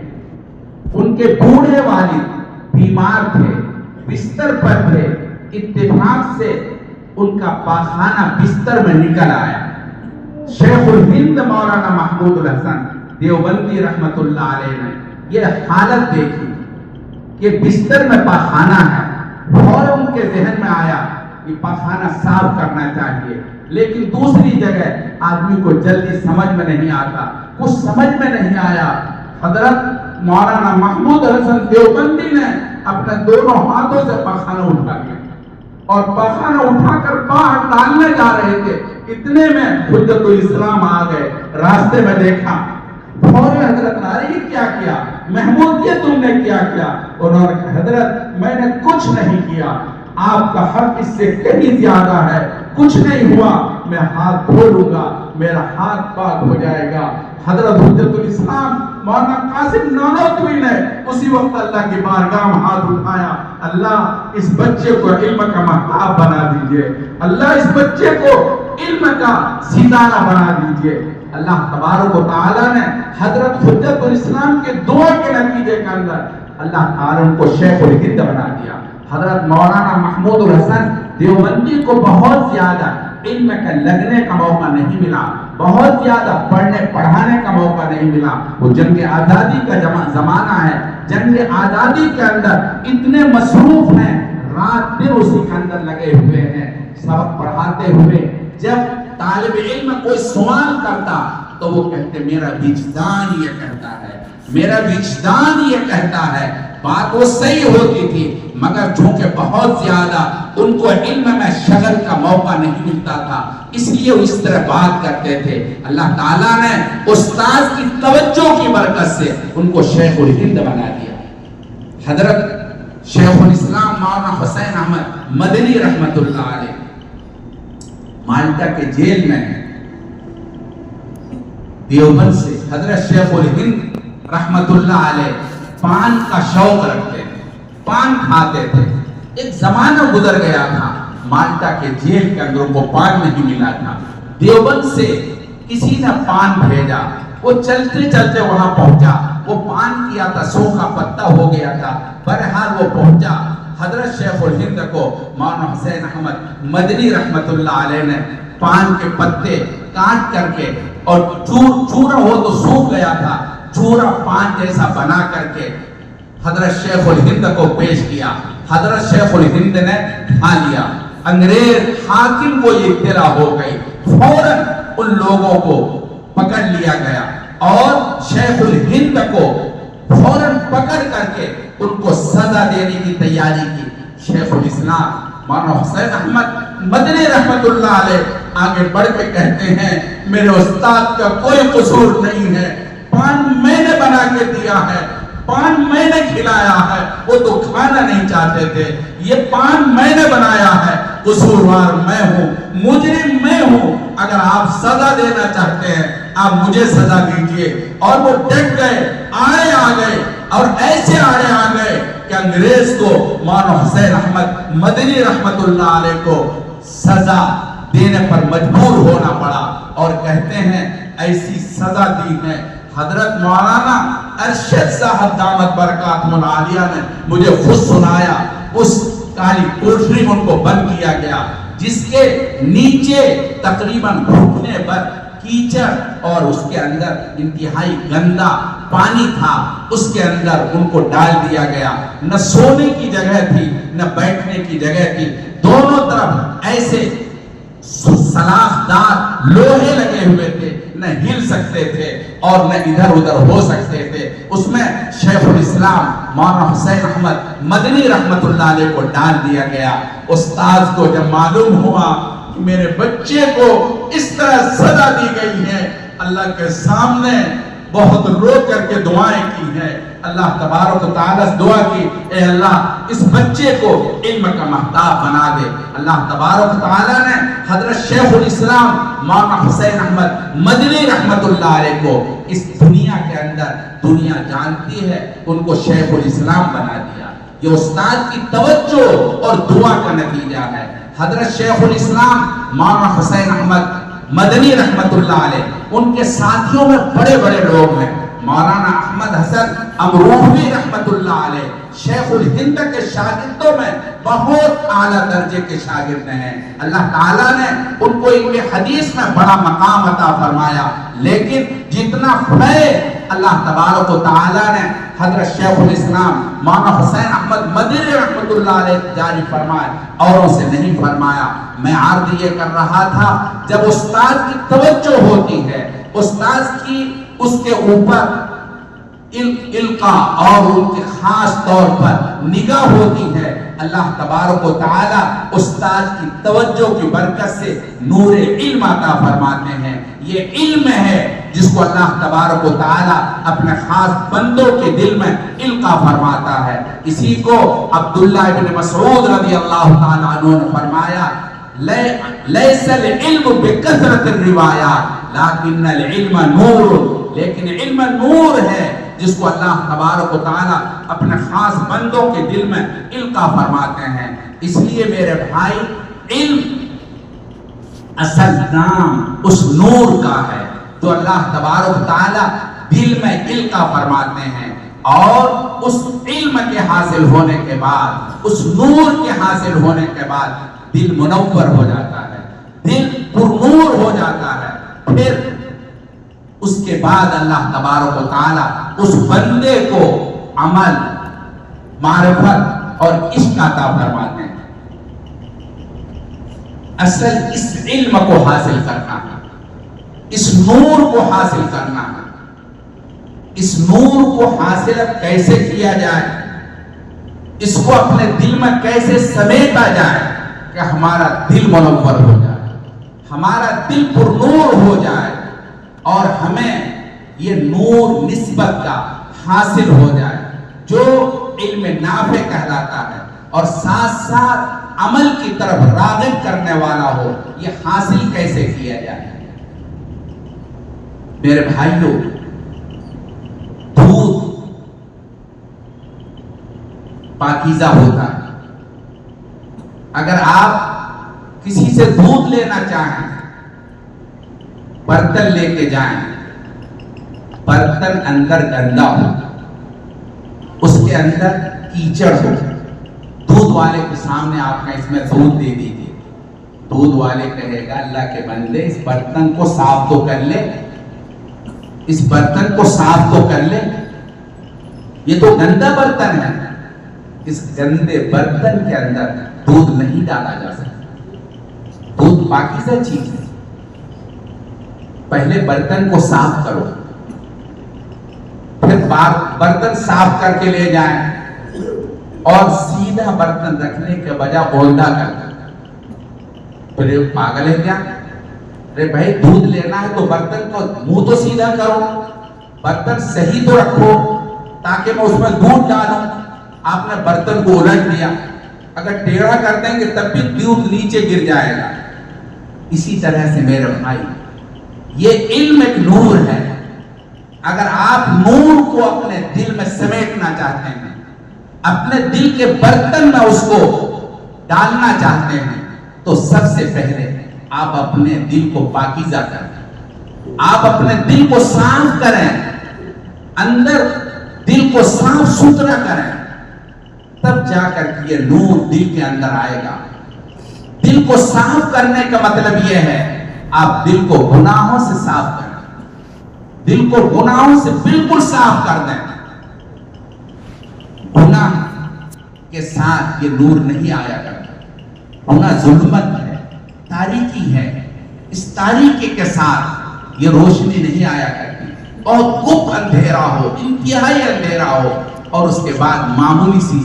ان کے بوڑھے والد بیمار تھے, بستر پر تھے. اتفاق سے ان کا پاخانہ بستر میں نکل آیا. شیخ الہند مولانا محمود الحسن دیوبندی رحمۃ اللہ علیہ نے یہ حالت دیکھی کہ بستر میں پاخانہ ہے. اور ان کے ذہن میں آیا کہ پاخانہ صاف کرنا چاہیے, لیکن دوسری جگہ آدمی کو جلدی سمجھ میں نہیں آتا, کچھ سمجھ میں نہیں آیا. حضرت مولانا محمود الحسن دیوبندی نے اپنے دونوں ہاتھوں سے پاخانہ اٹھا لیا اور پاخانہ اٹھا کر باہر ڈالنے جا رہے تھے. اتنے میں حجت الاسلام آ گئے. راستے میں دیکھا, فوری حضرت نے کیا محمود یہ تم نے کیا؟ انہوں نے کہا حضرت میں نے کچھ نہیں کیا, آپ کا حق اس سے کہیں زیادہ ہے, کچھ نہیں ہوا, میں ہاتھ دھو لوں گا, میرا ہاتھ پاک ہو جائے گا. حضرت حجت الاسلام مولانا قاسم نانوتوی نے اسی وقت اللہ کی بارگاہ میں ہاتھ اٹھایا, اللہ اس بچے کو علم کا محتاب بنا دیجئے, اللہ اس بچے کو علم کا ستارہ بنا دیجئے. اللہ تبارک و تعالیٰ نے حضرت حجت الاسلام کے دعا کے نتیجے کے اندر اللہ تعالیٰ ان کو شیخ الہند بنا دیا. حضرت مولانا محمود الحسن دیوبندی کو بہت زیادہ علم کا لگنے کا موقع نہیں ملا, بہت زیادہ پڑھنے پڑھانے کا موقع نہیں ملا. وہ جنگ آزادی کا زمانہ ہے, جنگ آزادی کے اندر اتنے مصروف ہیں, رات دن اسی کے اندر لگے ہوئے ہیں سبق پڑھاتے ہوئے. جب طالب علم کوئی سوال کرتا تو وہ کہتے میرا وجدان یہ کہتا ہے, میرا وجدان یہ کہتا ہے. بات وہ صحیح ہوتی تھی, مگر چونکہ بہت زیادہ ان کو علم میں شغل کا موقع نہیں ملتا تھا, اس لیے وہ اس طرح بات کرتے تھے. اللہ تعالیٰ نے استاد کی توجہ کی برکت سے ان کو شیخ الہند بنا دیا. حضرت شیخ الاسلام مولانا حسین احمد مدنی رحمت اللہ علیہ مالٹا کے جیل میں ہیں. دیوبند سے حضرت شیخ الہند رحمت اللہ علیہ پان کا شوق رکھتے تھے, پان کھاتے تھے. ایک زمانہ گزر گیا تھا, مالٹا کے جیل کے اندر کو پان نہیں ملا تھا. دیوبند سے کسی نے پان بھیجا, وہ چلتے چلتے وہاں پہنچا. وہ پان کیا تھا, سوکھا پتا ہو گیا تھا. بہرحال وہ پہنچا. حضرت شیخ الہند کو مولانا حسین احمد مدنی رحمت اللہ علیہ نے پان کے پتے کاٹ کر کے اور چورا ہو تو سوکھ گیا تھا, چورا پان جیسا بنا کر کے حضرت شیخ الہند کو پیش کیا. حضرت شیخ الہند نے کھا لیا. انگریز حاکم کو یہ اطلاع ہو گئی, فوراً ان لوگوں کو پکڑ لیا گیا اور شیخ الہند کو فوراً پکڑ کر کے ان کو سزا دینے کی تیاری کی. شیخ الاسلام مولانا حسین احمد مدنی رحمت اللہ علیہ آگے بڑھ کے کہتے ہیں میرے استاد کا کوئی قصور نہیں ہے, پان میں نے بنا کے دیا ہے, پان میں نے کھلایا ہے, وہ تو کھانا نہیں چاہتے تھے. یہ پان میں نے بنایا ہے, قصوروار میں ہوں, مجرم میں ہوں. اگر آپ سزا دینا چاہتے ہیں آپ مجھے سزا دیجئے. اور وہ ڈٹ گئے, آڑے آ گئے اور ایسے آڑے آ گئے کہ انگریز کو مولانا حسین احمد مدنی رحمت اللہ علیہ کو سزا دینے پر مجبور ہونا پڑا. اور کہتے ہیں ایسی سزا دی ہے حضرت مولانا ارشد صاحب دامت برکاتہ العالیہ نے مجھے خود سنایا. اس کالی کوٹری میں ان کو بند کیا گیا جس کے نیچے تقریباً گھٹنے پر کیچڑ اور اس کے اندر انتہائی گندا پانی تھا. اس کے اندر ان کو ڈال دیا گیا. نہ سونے کی جگہ تھی نہ بیٹھنے کی جگہ تھی, دونوں طرف ایسے سلاخ دار لوہے لگے ہوئے تھے, نہ ہل سکتے تھے اور نہ ادھر ادھر ہو سکتے تھے. اس میں شیخ الاسلام مولانا حسین احمد مدنی رحمت اللہ علیہ کو ڈال دیا گیا. استاد کو جب معلوم ہوا کہ میرے بچے کو اس طرح سزا دی گئی ہے, اللہ کے سامنے بہت رو کر کے دعائیں کی ہیں. اللہ تبارک و تعالیٰ سے دعا کی, اے اللہ اس بچے کو علم کا محتاب بنا دے. اللہ تبارک و تعالیٰ نے حضرت شیخ الاسلام مولانا حسین احمد مدنی رحمت اللہ علیہ کو اس دنیا کے اندر, دنیا جانتی ہے, ان کو شیخ الاسلام بنا دیا. یہ استاد کی توجہ اور دعا کا نتیجہ ہے۔ حضرت شیخ الاسلام مولانا حسین احمد مدنی رحمت اللہ علیہ، ان کے ساتھیوں میں بڑے بڑے لوگ ہیں۔ مولانا احمد حسن امروہوی رحمت اللہ علیہ شیخ الہند کے شاگردوں میں بہت اعلیٰ درجے کے شاگرد ہیں۔ اللہ تعالیٰ نے ان کو علم حدیث میں بڑا مقام عطا فرمایا، لیکن جتنا فیض اللہ تبارک و تعالیٰ نے حضرت شیخ الاسلام مولانا حسین احمد مدنی رحمت اللہ علیہ جاری فرمایا، اوروں سے نہیں فرمایا۔ میں عرض یہ کر رہا تھا، جب استاد کی توجہ ہوتی ہے، استاد کی اس کے اوپر القا اور ان کے خاص طور پر نگاہ ہوتی ہے، اللہ تبارک و تعالی استاد کی توجہ کی برکت سے نور علم عطا فرماتے ہیں۔ یہ علم ہے جس کو اللہ تبارک و تعالی اپنے خاص بندوں کے دل میں القا فرماتا ہے۔ اسی کو عبداللہ ابن مسعود رضی اللہ تعالی عنہ نے فرمایا، لیس العلم بکثرت الروایات لیکن العلم نور، لیکن علم نور ہے جس کو اللہ تبارک و تعالی اپنے خاص بندوں کے دل میں القا فرماتے ہیں۔ اس لیے میرے بھائی، علم اصل نام اس نور کا ہے جو اللہ تبارک و تعالی دل میں القا فرماتے ہیں، اور اس علم کے حاصل ہونے کے بعد، اس نور کے حاصل ہونے کے بعد دل منور ہو جاتا ہے، دل پرنور ہو جاتا ہے۔ پھر اس کے بعد اللہ تبارک و تعالی اس بندے کو عمل، معرفت اور عشق عطا فرماتے ہیں۔ اصل اس علم کو حاصل کرنا ہے، اس نور کو حاصل کرنا ہے۔ اس نور کو حاصل کیسے کیا جائے، اس کو اپنے دل میں کیسے سمیٹا جائے کہ ہمارا دل منور ہو جائے، ہمارا دل پرنور ہو جائے، اور ہمیں یہ نور نسبت کا حاصل ہو جائے جو علم نافع کہلاتا ہے، اور ساتھ ساتھ عمل کی طرف راغب کرنے والا ہو۔ یہ حاصل کیسے کیا جائے؟ میرے بھائیوں، دودھ پاکیزہ ہوتا ہے۔ اگر آپ کسی سے دودھ لینا چاہیں، برتن لے کے جائیں، برتن اندر گندا ہو، اس کے اندر کیچڑ ہو، دودھ والے کے سامنے آپ نے اس میں دودھ دے دیجیے، دودھ والے کہے گا اللہ کے بندے اس برتن کو صاف تو کر لے، اس برتن کو صاف تو کر لے، یہ تو گندا برتن ہے۔ اس گندے برتن کے اندر دودھ نہیں ڈالا جا سکتا۔ دودھ پاکیزہ چیز ہے، پہلے برتن کو صاف کرو، پھر برتن صاف کر کے لے جائیں، اور سیدھا برتن رکھنے کے بجائے اولڈا کر دیں۔ پھر یہ پاگل ہے کیا؟ ارے بھائی، دودھ لینا ہے تو برتن کو منہ تو سیدھا کرو، برتن صحیح تو رکھو تاکہ میں اس میں دودھ ڈالوں۔ آپ نے برتن کو الٹ دیا، اگر ٹیڑھا کر دیں گے تب بھی دودھ نیچے گر جائے گا۔ اسی طرح سے میرے بھائی، یہ علم ایک نور ہے۔ اگر آپ نور کو اپنے دل میں سمیٹنا چاہتے ہیں، اپنے دل کے برتن میں اس کو ڈالنا چاہتے ہیں، تو سب سے پہلے آپ اپنے دل کو پاکیزہ کریں، آپ اپنے دل کو صاف کریں، اندر دل کو صاف ستھرا کریں، تب جا کر کے یہ نور دل کے اندر آئے گا۔ دل کو صاف کرنے کا مطلب یہ ہے آپ دل کو گناہوں سے صاف کریں، دل کو گناہوں سے بالکل صاف کر دیں۔ گناہ کے ساتھ یہ نور نہیں آیا کرتا، گناہ ظلمت ہے، تاریکی ہے، اس تاریکی کے ساتھ یہ روشنی نہیں آیا کرتی۔ بہت گپ اندھیرا ہو، انتہائی اندھیرا ہو، اور اس کے بعد معمولی سی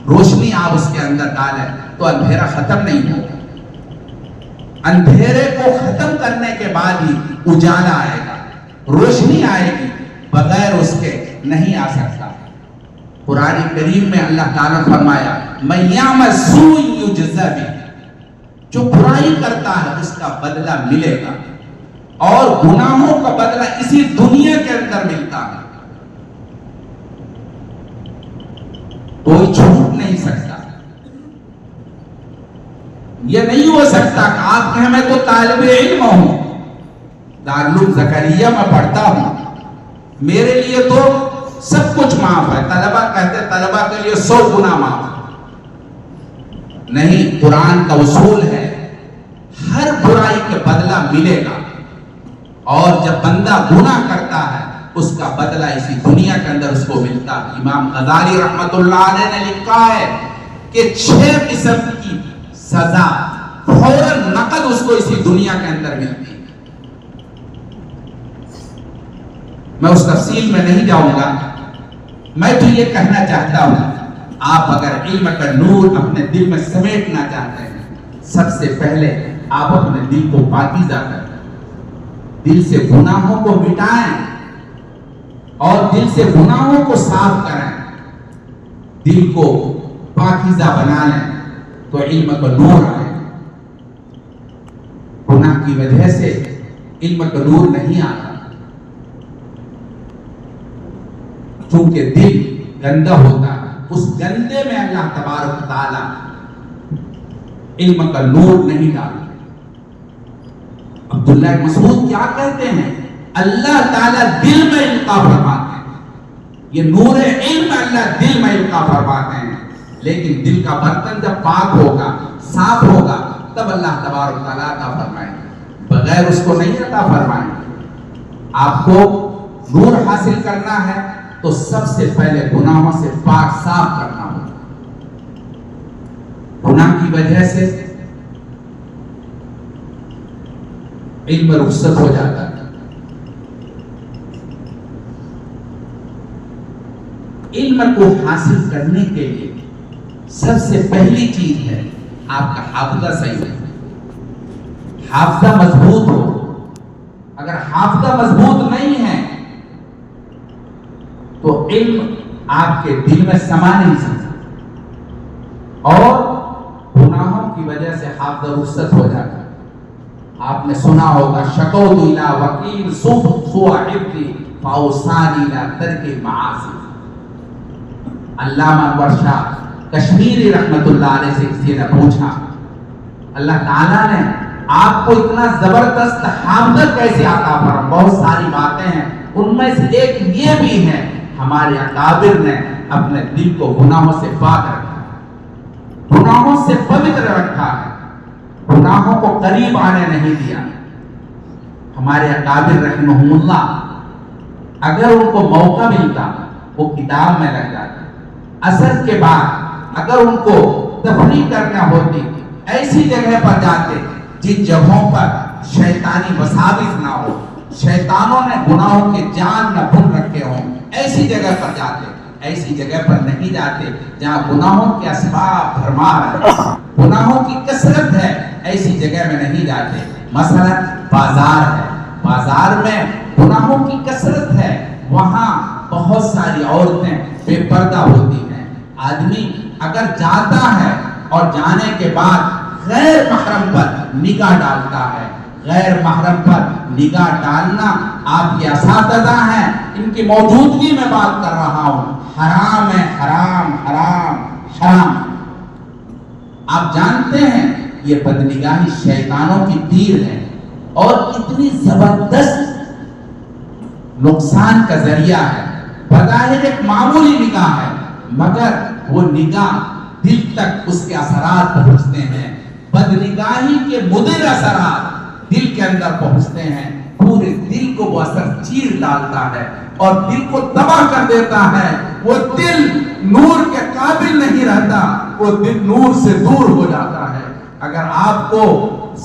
روشنی آپ اس کے اندر ڈالیں تو اندھیرا ختم نہیں ہوگا۔ اندھیرے کو ختم کرنے کے بعد ہی اجالا آئے گا، روشنی آئے گی، بغیر اس کے نہیں آ سکتا۔ قرآن کریم میں اللہ تعالیٰ نے فرمایا، مَن یعمل سوءً یجزَ بِہ، جو برائی کرتا ہے اس کا بدلہ ملے گا، اور گناہوں کا بدلہ اسی دنیا کے اندر ملتا ہے۔ کوئی جھوٹ نہیں سکتا. یہ نہیں ہو سکتا کہ آپ کہیں میں تو طالب علم ہوں, دارالعلوم زکریا میں پڑھتا ہوں, میرے لیے تو سب کچھ معاف ہے. طلبہ کہتے طلبہ کے لیے 100 گنا معاف. نہیں, قرآن کا اصول ہے ہر برائی کے بدلہ ملے گا, اور جب بندہ گناہ کرتا ہے اس کا بدلہ اسی دنیا کے اندر اس کو ملتا ہے. امام غزالی رحمت اللہ علیہ نے لکھا ہے کہ 6 قسم کی سزا فوراً نقد اس کو اسی دنیا کے اندر ملتی ہے. میں اس تفصیل میں نہیں جاؤں گا, میں تو یہ کہنا چاہتا ہوں, آپ اگر علم کا نور اپنے دل میں سمیٹنا چاہتے ہیں, سب سے پہلے آپ اپنے دل کو پاکیزہ کریں, دل سے گناہوں کو مٹائیں اور دل سے گناہوں کو صاف کریں, دل کو پاکیزہ بنا لیں تو علم کا نور آئے. گناہ کی وجہ سے علم کا نور نہیں آتا, چونکہ دل گندا ہوتا ہے, اس گندے میں اللہ تبارک تعالی علم کا نور نہیں ڈالتا. عبداللہ مسعود کیا کہتے ہیں, اللہ تعالیٰ دل میں القاء فرماتے ہیں. یہ نور علم اللہ دل میں القاء فرماتے ہیں, لیکن دل کا برتن جب پاک ہوگا, صاف ہوگا, تب اللہ تبارک تعالیٰ عطا فرمائیں گے, بغیر اس کو نہیں عطا فرمائیں گے. آپ کو نور حاصل کرنا ہے تو سب سے پہلے گناہوں سے پاک صاف کرنا ہوگا. گناہ کی وجہ سے علم رخصت ہو جاتا ہے. علم کو حاصل کرنے کے لیے سب سے پہلی چیز ہے آپ کا حافظہ صحیح ہے, حافظہ مضبوط ہو. اگر حافظہ مضبوط نہیں ہے تو علم آپ کے دل میں سما نہیں سکتا, اور گناہوں کی وجہ سے حافظہ رخصت ہو جاتا ہے. آپ نے سنا ہوگا شکوت الی وکیل سوء حفظی فاوصانی الی ترک المعاصی. علامہ انور شاہ کشمیری رحمت اللہ علیہ سے کسی نے پوچھا, اللہ تعالیٰ نے آپ کو اتنا زبردست حافظہ کیسے عطا فرمایا؟ بہت ساری باتیں ہیں, ان میں سے ایک یہ بھی ہے ہمارے اکابر نے اپنے دل کو گناہوں سے پاک رکھا ہے, گناہوں سے پوتر رکھا ہے, گناہوں کو قریب آنے نہیں دیا. ہمارے اکابر رحمہم اللہ اگر ان کو موقع ملتا وہ کتاب میں لگ جاتے, عصر کے بعد اگر ان کو تفریح کرنا ہوتی ایسی جگہ پر جاتے جن جگہوں پر شیطانی وساوس نہ ہو, شیطانوں نے گناہوں کے جان نہ بن رکھے ہوں, ایسی جگہ پر جاتے. ایسی جگہ پر نہیں جاتے جہاں گناہوں کے اسباب بھرمار ہے, گناہوں کی کثرت ہے, ایسی جگہ میں نہیں جاتے. مثلا بازار ہے, بازار میں گناہوں کی کثرت ہے, وہاں بہت ساری عورتیں بے پردہ ہوتی ہیں. آدمی اگر جاتا ہے اور جانے کے بعد غیر محرم پر نگاہ ڈالتا ہے, غیر محرم پر نگاہ ڈالنا آپ کے اساتذہ ہیں, ان کی موجودگی میں بات کر رہا ہوں, حرام ہے, حرام حرام حرام. آپ جانتے ہیں یہ بدنگاہی شیطانوں کی تیر ہے اور اتنی زبردست نقصان کا ذریعہ ہے. بظاہر ایک معمولی نگاہ ہے مگر وہ نگاہ دل تک اس کے اثرات پہنچتے ہیں. بدنگاہی کے مضر اثرات دل کے اندر پہنچتے ہیں, پورے دل کو وہ اثر چیر ڈالتا ہے اور دل کو تباہ کر دیتا ہے. وہ دل نور کے قابل نہیں رہتا, وہ دل نور سے دور ہو جاتا ہے. اگر آپ کو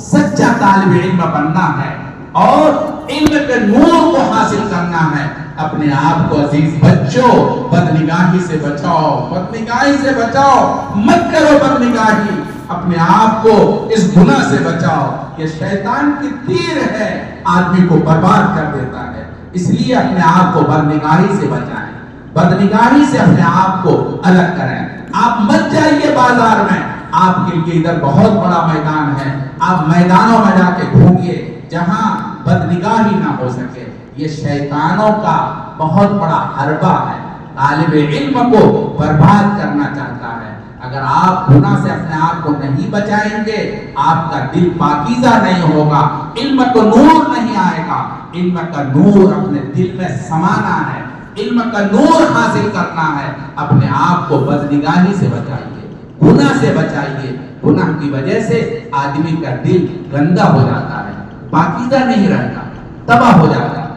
سچا طالب علم بننا ہے اور علم کے نور کو حاصل کرنا ہے, اپنے آپ کو عزیز بچوں بدنگاہی سے بچاؤ, بدنگاہی سے بچاؤ, مت کرو بدنگاہی, اپنے آپ کو اس گناہ سے بچاؤ. یہ شیطان کی تیر ہے, آدمی کو برباد کر دیتا ہے. اس لیے اپنے آپ کو بدنگاہی سے بچائیں, بدنگاہی سے اپنے آپ کو الگ کریں. آپ مت جائیے بازار میں, آپ کے لیے ادھر بہت بڑا میدان ہے, آپ میدانوں میں جا کے گھومیے جہاں بدنگاہی نہ ہو سکے. یہ شیطانوں کا بہت بڑا حربہ ہے, طالب علم کو برباد کرنا چاہتا ہے. اگر آپ گناہ سے اپنے آپ کو نہیں بچائیں گے آپ کا دل پاکیزہ نہیں ہوگا، علم کو نور نہیں آئے گا۔ علم کا نور اپنے دل میں سمانا ہے، علم کا نور حاصل کرنا ہے۔ اپنے آپ کو بدنگاہی سے بچائیے، گناہ سے بچائیے۔ گناہ کی وجہ سے آدمی کا دل گندا ہو جاتا ہے، پاکیزہ نہیں رہتا، تباہ ہو جاتا ہے۔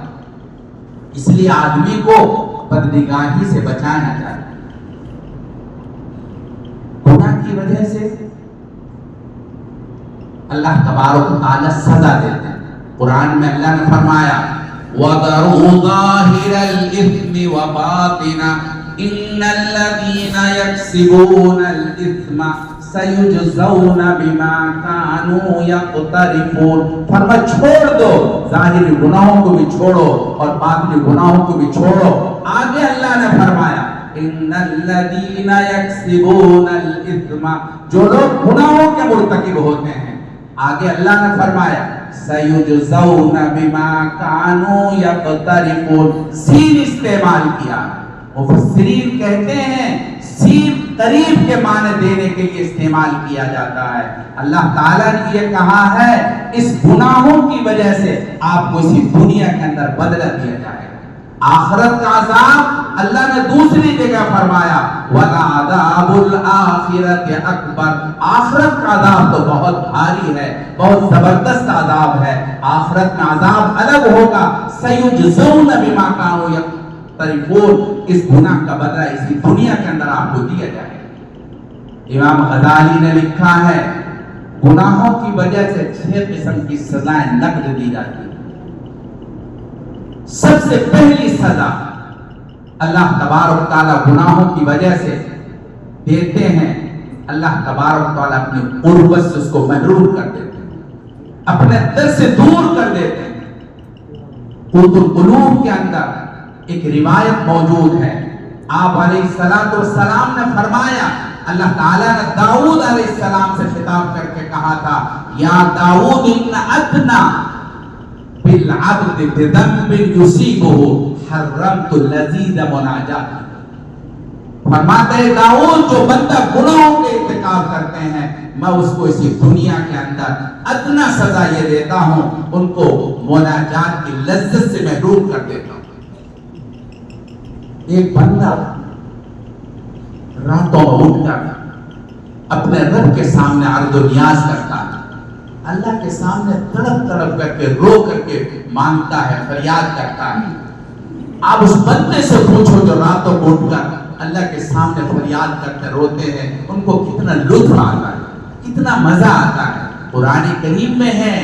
اس لیے آدمی کو بدنگاہی سے بچانا چاہیے۔ گناہ کی وجہ سے اللہ تبارک و تعالی سزا دیتے ہیں۔ قرآن میں اللہ نے فرمایا وَذَرُوا ظَاهِرَ الْإِثْمِ وَبَاطِنَهُ إِنَّ الَّذِينَ يَكْسِبُونَ الْإِثْمَ سَيُجْزَوْنَ بِمَا كَانُوا يَقْتَرِفُونَ۔ فرمایا چھوڑ دو، ظاہری گناہوں کو بھی چھوڑو اور باطنی گناہوں کو بھی چھوڑو۔ آگے اللہ نے فرمایا ان الذین یکسبون الاثم، جو لوگ گناہوں کے مرتکب ہوتے ہیں، آگے اللہ نے فرمایا سیجزون بما کانوا یقترفون، سین استعمال کیا۔ مفسرین کہتے ہیں سین قریب کے معنی دینے کے لیے استعمال کیا جاتا ہے۔ اللہ تعالیٰ نے یہ کہا ہے اس گناہوں کی وجہ سے آپ کو اسی دنیا کے اندر بدلہ دیا جائے گا۔ آخرت کا عذاب اللہ نے دوسری جگہ فرمایا وَلَعَذَابُ الْآخِرَةِ أَكْبَرُ، آخرت کا عذاب تو بہت بھاری ہے، بہت زبردست عذاب ہے۔ آخرت میں عذاب الگ ہوگا، سَيُجْزَوْنَ بِمَا كَانُوا يَقْتَرِفُونَ، اس گناہ کا بدلہ اسی دنیا کے اندر آپ کو دیا جائے گا۔ امام غزالی نے لکھا ہے گناہوں کی وجہ سے 6 قسم کی سزائیں نقد دی جاتی ہیں۔ سب سے پہلی سزا اللہ تبارک تعالیٰ گناہوں کی وجہ سے دیتے ہیں، اللہ تبارک تعالیٰ اپنی قربت سے اس کو محروم کر دیتے ہیں، اپنے در سے دور کر دیتے ہیں۔ قوت القلوب کے اندر ایک روایت موجود ہے، آپ علیہ السلام نے فرمایا، اللہ تعالیٰ نے داؤد علیہ السلام سے خطاب کر کے کہا تھا یا داؤد ان ادنا بالعبد بذنب یصیبہ حرمت لذیذ مناجات، فرماتے ہیں داؤد جو بندہ گناہوں کے ارتکاب کرتے ہیں میں اس کو اسی دنیا کے اندر ادنا سزا یہ دیتا ہوں، ان کو مناجات کی لذت سے محروم کر دیتا ہوں۔ ایک بندہ راتوں میں اٹھ کر اپنے رب کے سامنے عرض و نیاز کرتا ہے، اللہ کے سامنے تڑپ تڑپ کر کے رو کر کے مانگتا ہے، فریاد کرتا ہے۔ آپ اس بندے سے پوچھو جو راتوں کو اٹھ کر اللہ کے سامنے فریاد کرتے روتے ہیں، ان کو کتنا لطف آتا ہے، کتنا مزہ آتا ہے۔ قرآن کریم میں ہے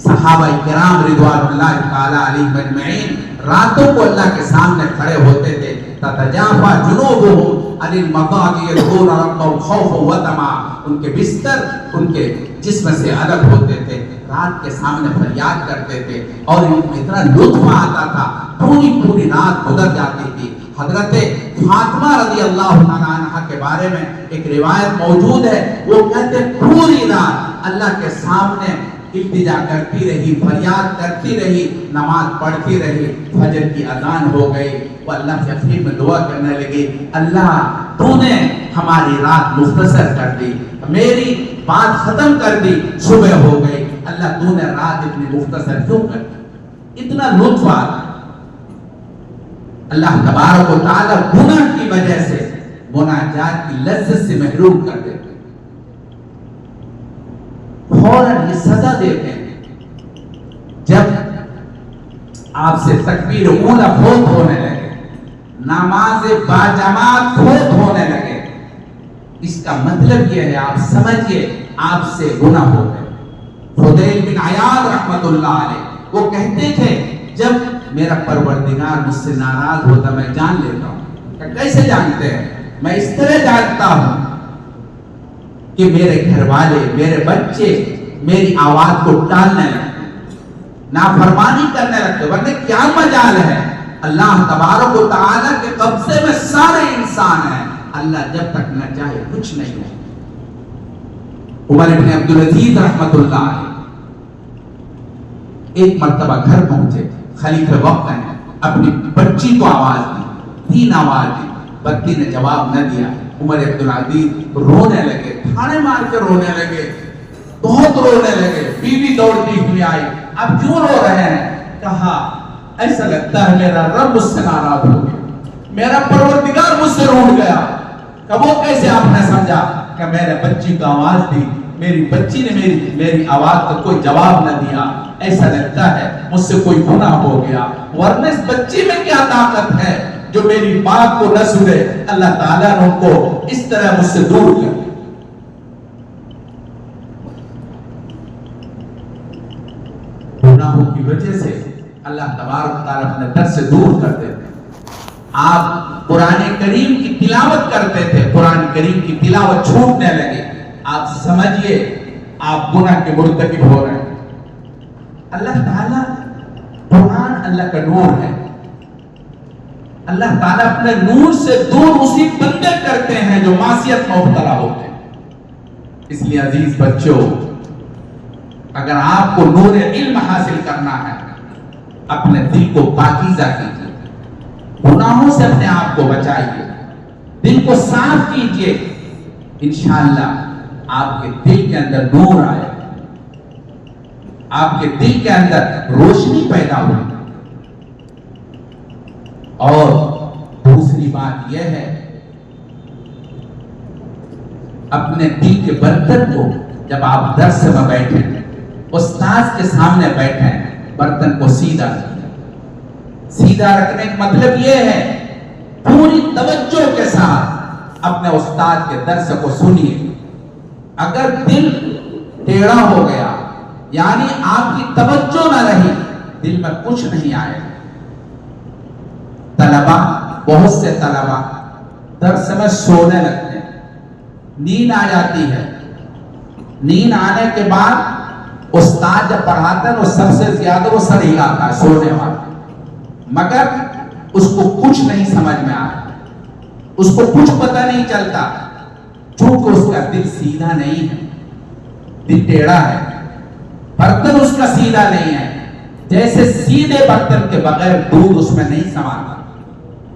صحابہ کرام رضوان اللہ تعالی علیہم اجمعین راتوں کو اللہ کے سامنے کھڑے ہوتے تھے، تتجافا جنوبهم عن المضاجع يدعون ربهم خوفا وطمعا، ان کے بستر ان کے جسم سے الگ ہوتے تھے، رات کے سامنے فریاد کرتے تھے اور ان کو اتنا لطف آتا تھا، پوری رات گزر جاتی تھی۔ حضرت فاطمہ رضی اللہ عنہا کے بارے میں ایک روایت موجود ہے، وہ کہتے پوری رات اللہ کے سامنے التجا کرتی رہی، فریاد کرتی رہی، نماز پڑھتی رہی، فجر کی اذان ہو گئی، وہ اللہ سے اخیر میں دعا کرنے لگی، اللہ تو نے ہماری رات مختصر کر دی، میری بات ختم کر دی، صبح ہو گئی، اللہ تو نے رات اتنی مختصر کیوں کر دی؟ اتنا لطف آتا۔ اللہ تبارک و تعالی گناہ کی وجہ سے مناجات کی لذت سے محروم کر دیتے، فوراً یہ سزا دیتے ہیں۔ جب آپ سے تکبیر اولا فوت ہونے لگے، نماز باجماعت فوت ہونے لگے، اس کا مطلب یہ ہے آپ سمجھئے آپ سے گناہ ہو گئے۔ فضیل بن عیاض رحمت اللہ علیہ وہ کہتے تھے جب میرا پروردگار مجھ سے ناراض ہوتا میں جان لیتا ہوں۔ کیسے جانتے ہیں؟ میں اس طرح جانتا ہوں کہ میرے گھر والے، میرے بچے میری آواز کو ٹالنے لگتے، نافرمانی کرنے لگتے، ورنہ کیا مجال ہے؟ اللہ تبارک و تعالیٰ کے قبضے میں سارے انسان ہیں، اللہ جب تک نہ چاہے کچھ نہیں ہے۔ عمر بن عبدالعزیز رحمت اللہ علیہ ایک مرتبہ گھر پہنچے، خلیفہ وقت ہیں، اپنی بچی کو آواز دی، 3 آواز دی، بچی نے جواب نہ دیا، عمر عبدالعزیز رونے لگے، تھانے مار کے رونے لگے، بہت رونے لگے. بیوی دوڑتی ہوئی آئی، اب کیوں رو رہے ہیں؟ کہا ایسا لگتا ہے میرا رب مجھ سے ناراض ہو گیا، میرا پروردگار مجھ سے روٹ گیا. کہ وہ کیسے آپ نے سمجھا؟ کہ میں نے بچی کو آواز دی، میری بچی نے میری آواز کا کوئی جواب نہ دیا، ایسا لگتا ہے مجھ سے کوئی گناہ ہو گیا. ورنہ اس بچی میں کیا طاقت ہے جو میری بات کو نہ سنے؟ اللہ تعالیٰ نے ان کو اس طرح مجھ سے دور کیا. گناہوں کی وجہ سے اللہ تبارک تعالیٰ اپنے در سے دور کر دیتے. آپ قرآن کریم کی تلاوت کرتے تھے، قرآن کریم کی تلاوت چھوٹنے لگے، آپ سمجھئے آپ گناہ کے مرتکب ہو رہے ہیں. اللہ تعالیٰ قرآن اللہ کا نور ہے. اللہ تعالیٰ اپنے نور سے دور اسی بندے کرتے ہیں جو معصیت میں مبتلا ہوتے ہیں. اس لیے عزیز بچوں، اگر آپ کو نور علم حاصل کرنا ہے، اپنے دل کو پاکیزہ کیجیے، گناہوں سے اپنے آپ کو بچائیے، دل کو صاف کیجیے. انشاءاللہ آپ کے دل کے اندر نور آئے، آپ کے دل کے اندر روشنی پیدا ہوئی. اور دوسری بات یہ ہے، اپنے دل کے برتن کو جب آپ درس میں بیٹھیں، استاذ کے سامنے بیٹھیں، برتن کو سیدھا رکھنے کا مطلب یہ ہے پوری توجہ کے ساتھ اپنے استاد کے درس کو سنیے. اگر دل ٹیڑھا ہو گیا، یعنی آپ کی توجہ نہ رہی، دل میں کچھ نہیں آئے. طلبہ، بہت سے طلبہ درس میں سونے لگتے ہیں، نیند آ جاتی ہے. نیند آنے کے بعد استاد جب پڑھاتا ہے وہ سب سے زیادہ وہ سر ہلاتا ہے سونے والا، مگر اس کو کچھ نہیں سمجھ میں آتا، اس کو کچھ پتہ نہیں چلتا، چونکہ اس کا دل سیدھا نہیں ہے، دل ٹیڑھا ہے، برتن اس کا سیدھا نہیں ہے. جیسے سیدھے برتن کے بغیر دودھ اس میں نہیں سماتا،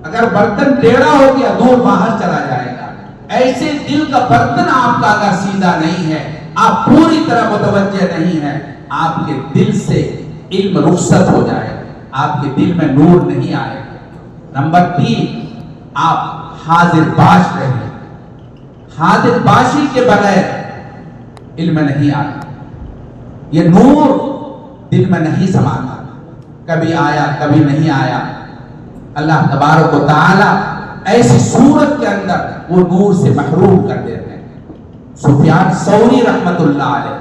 اگر برتن ٹیڑھا ہو گیا دودھ باہر چلا جائے گا. ایسے دل کا برتن آپ کا اگر سیدھا نہیں ہے، آپ پوری طرح متوجہ نہیں ہے، آپ کے دل سے علم رخصت ہو جائے، آپ کے دل میں نور نہیں آئے. نمبر 3، آپ حاضر باش رہیں. حاضر باشی کے بغیر علم نہیں آتا، یہ نور دل میں نہیں سماتا، کبھی آیا کبھی نہیں آیا. اللہ تبارک و تعالی ایسی صورت کے اندر وہ نور سے محروم کر دیتے ہیں. سفیان ثوری رحمت اللہ علیہ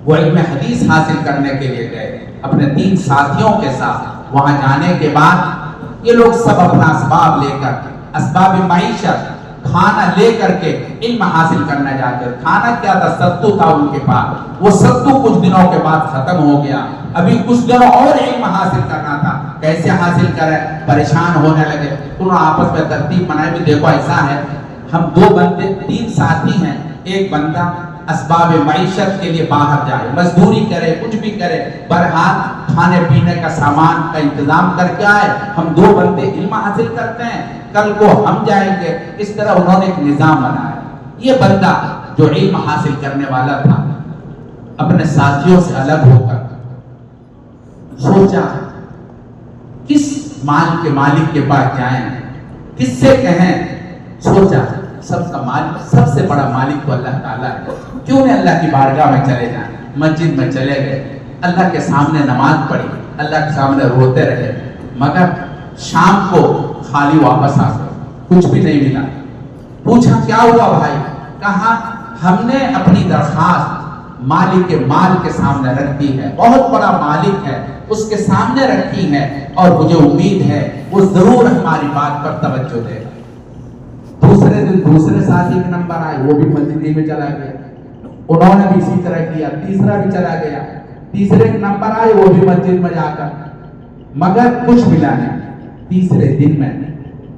وہ علم حدیث حاصل کرنے کے لیے گئے اپنے 3 ساتھیوں کے ساتھ. وہاں جانے کے بعد یہ لوگ سب اپنا اسباب لے کر، اسباب معیشت، کھانا لے کر کے علم حاصل کرنا جاتے. کھانا کیا تھا؟ ستو تھا ان کے پاس. وہ ستو کچھ دنوں کے بعد ختم ہو گیا. ابھی کچھ دنوں اور علم حاصل کرنا تھا. کیسے حاصل کریں؟ پریشان ہونے لگے. انہوں نے آپس میں ترتیب بنائی بھی دیکھو ایسا ہے، ہم 2 بندے 3 ساتھی ہیں، ایک بندہ اسباب معیشت کے لیے باہر جائے، مزدوری کرے، کچھ بھی کرے، بہرحال کھانے پینے کا سامان کا انتظام کر کے آئے. ہم 2 بندے علم حاصل کرتے ہیں، کل کو ہم جائیں گے. اس طرح انہوں نے ایک نظام بنایا. یہ بندہ جو علم حاصل کرنے والا تھا اپنے ساتھیوں سے الگ ہو کر سوچا کس مال کے مالک کے پاس جائیں، کس سے کہیں. سوچا سب کا مالک، سب سے بڑا مالک تو اللہ تعالیٰ ہے، کیوں نہ اللہ کی بارگاہ میں چلے جائیں. مسجد میں چلے گئے، اللہ کے سامنے نماز پڑھی، اللہ کے سامنے روتے رہے، مگر شام کو خالی واپس آ گئے، کچھ بھی نہیں ملا. پوچھا کیا ہوا بھائی؟ کہا ہم نے اپنی درخواست مالک کے مال کے سامنے رکھ دی ہے، بہت بڑا مالک ہے، اس کے سامنے رکھی ہے، اور مجھے امید ہے وہ ضرور ہماری بات پر توجہ دے گا. دوسرے دن دوسرے ساتھی کے نمبر آئے، وہ بھی مسجد میں چلا گیا، انہوں نے بھی اسی طرح کیا. تیسرا بھی چلا گیا، تیسرے کے نمبر آئے، وہ بھی مسجد میں جا کر، مگر کچھ ملا نہیں. تیسرے دن میں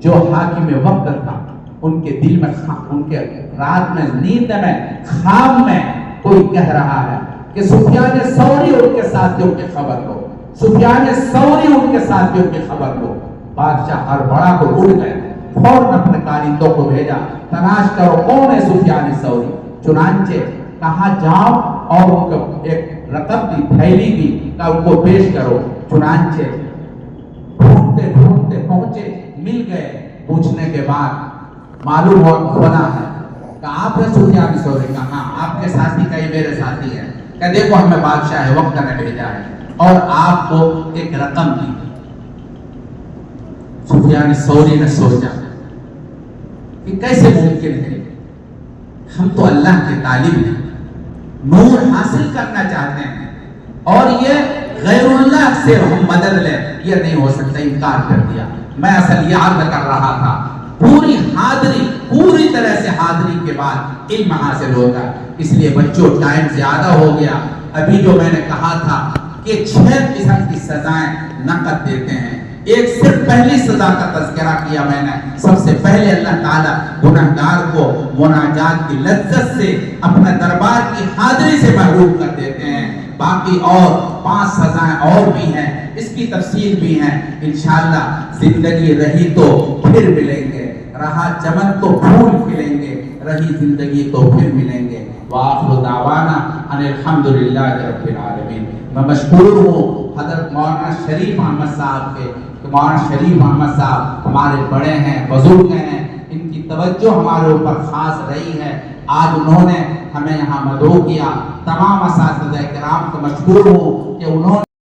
جو حاکم وقت تھا ان کے دل میں، ان کے رات میں نیند میں، خواب میں کوئی کہہ رہا ہے کہ سفیان ثوری ان کے ساتھیوں کی خبر دو، سفیان ثوری ان کے ساتھیوں کی خبر دو. بادشاہ ہر بڑا کو اڑ گئے، فوراً اپنے کارندوں کو بھیجا، تلاش کرو کون ہے سفیان ثوری۔ چنانچہ کہا جاؤ اور ان کو ایک رقم دی، تھیلی دی کہ ان کو پیش کرو۔ چنانچہ ڈھونڈتے ڈھونڈتے پہنچے، مل گئے۔ پوچھنے کے بعد معلوم ہوا فلاں ہے۔ کہ آپ نے سفیان ثوری؟ کہا ہاں۔ آپ کے ساتھی؟ کہیں میرے ساتھی ہے۔ کہ دیکھو ہمیں بادشاہ وقت نے بھیجا ہے اور آپ کو ایک رقم دی۔ سفیان ثوری نے سوچا کہ کیسے ممکن ہے، ہم تو اللہ کے طالب ہیں، نور حاصل کرنا چاہتے ہیں اور یہ غیر اللہ سے ہم مدد لیں، یہ نہیں ہو سکتا۔ انکار کر دیا۔ میں اصل یاد کر رہا تھا، پوری حاضری، پوری طرح سے حاضری کے بعد علم حاصل ہوتا ہے۔ اس لیے بچوں ٹائم زیادہ ہو گیا۔ ابھی جو میں نے کہا تھا کہ 6 قسم کی سزائیں نقد دیتے ہیں، ایک صرف پہلی سزا کا تذکرہ کیا میں نے۔ سب سے پہلے اللہ تعالیٰ گنہگار کو مناجات کی لذت سے، اپنے دربار کی حاضری سے محروم کر دیتے ہیں۔ باقی اور 5 سزائیں اور بھی ہیں، اس کی تفصیل بھی ہیں۔ انشاءاللہ زندگی رہی تو پھر ملیں گے، رہا چمن تو پھول کھلیں گے، رہی زندگی تو پھر ملیں گے۔ وآخر دعوانا ان الحمدللہ رب العالمین۔ میں مشکور ہوں حضرت مولانا شریف احمد صاحب کے۔ مولانا شریف احمد صاحب ہمارے بڑے ہیں، بزرگ ہیں، ان کی توجہ ہمارے اوپر خاص رہی ہے۔ آج انہوں نے ہمیں یہاں مدعو کیا۔ تمام اساتذہ کرام کو مشکور ہوں کہ انہوں نے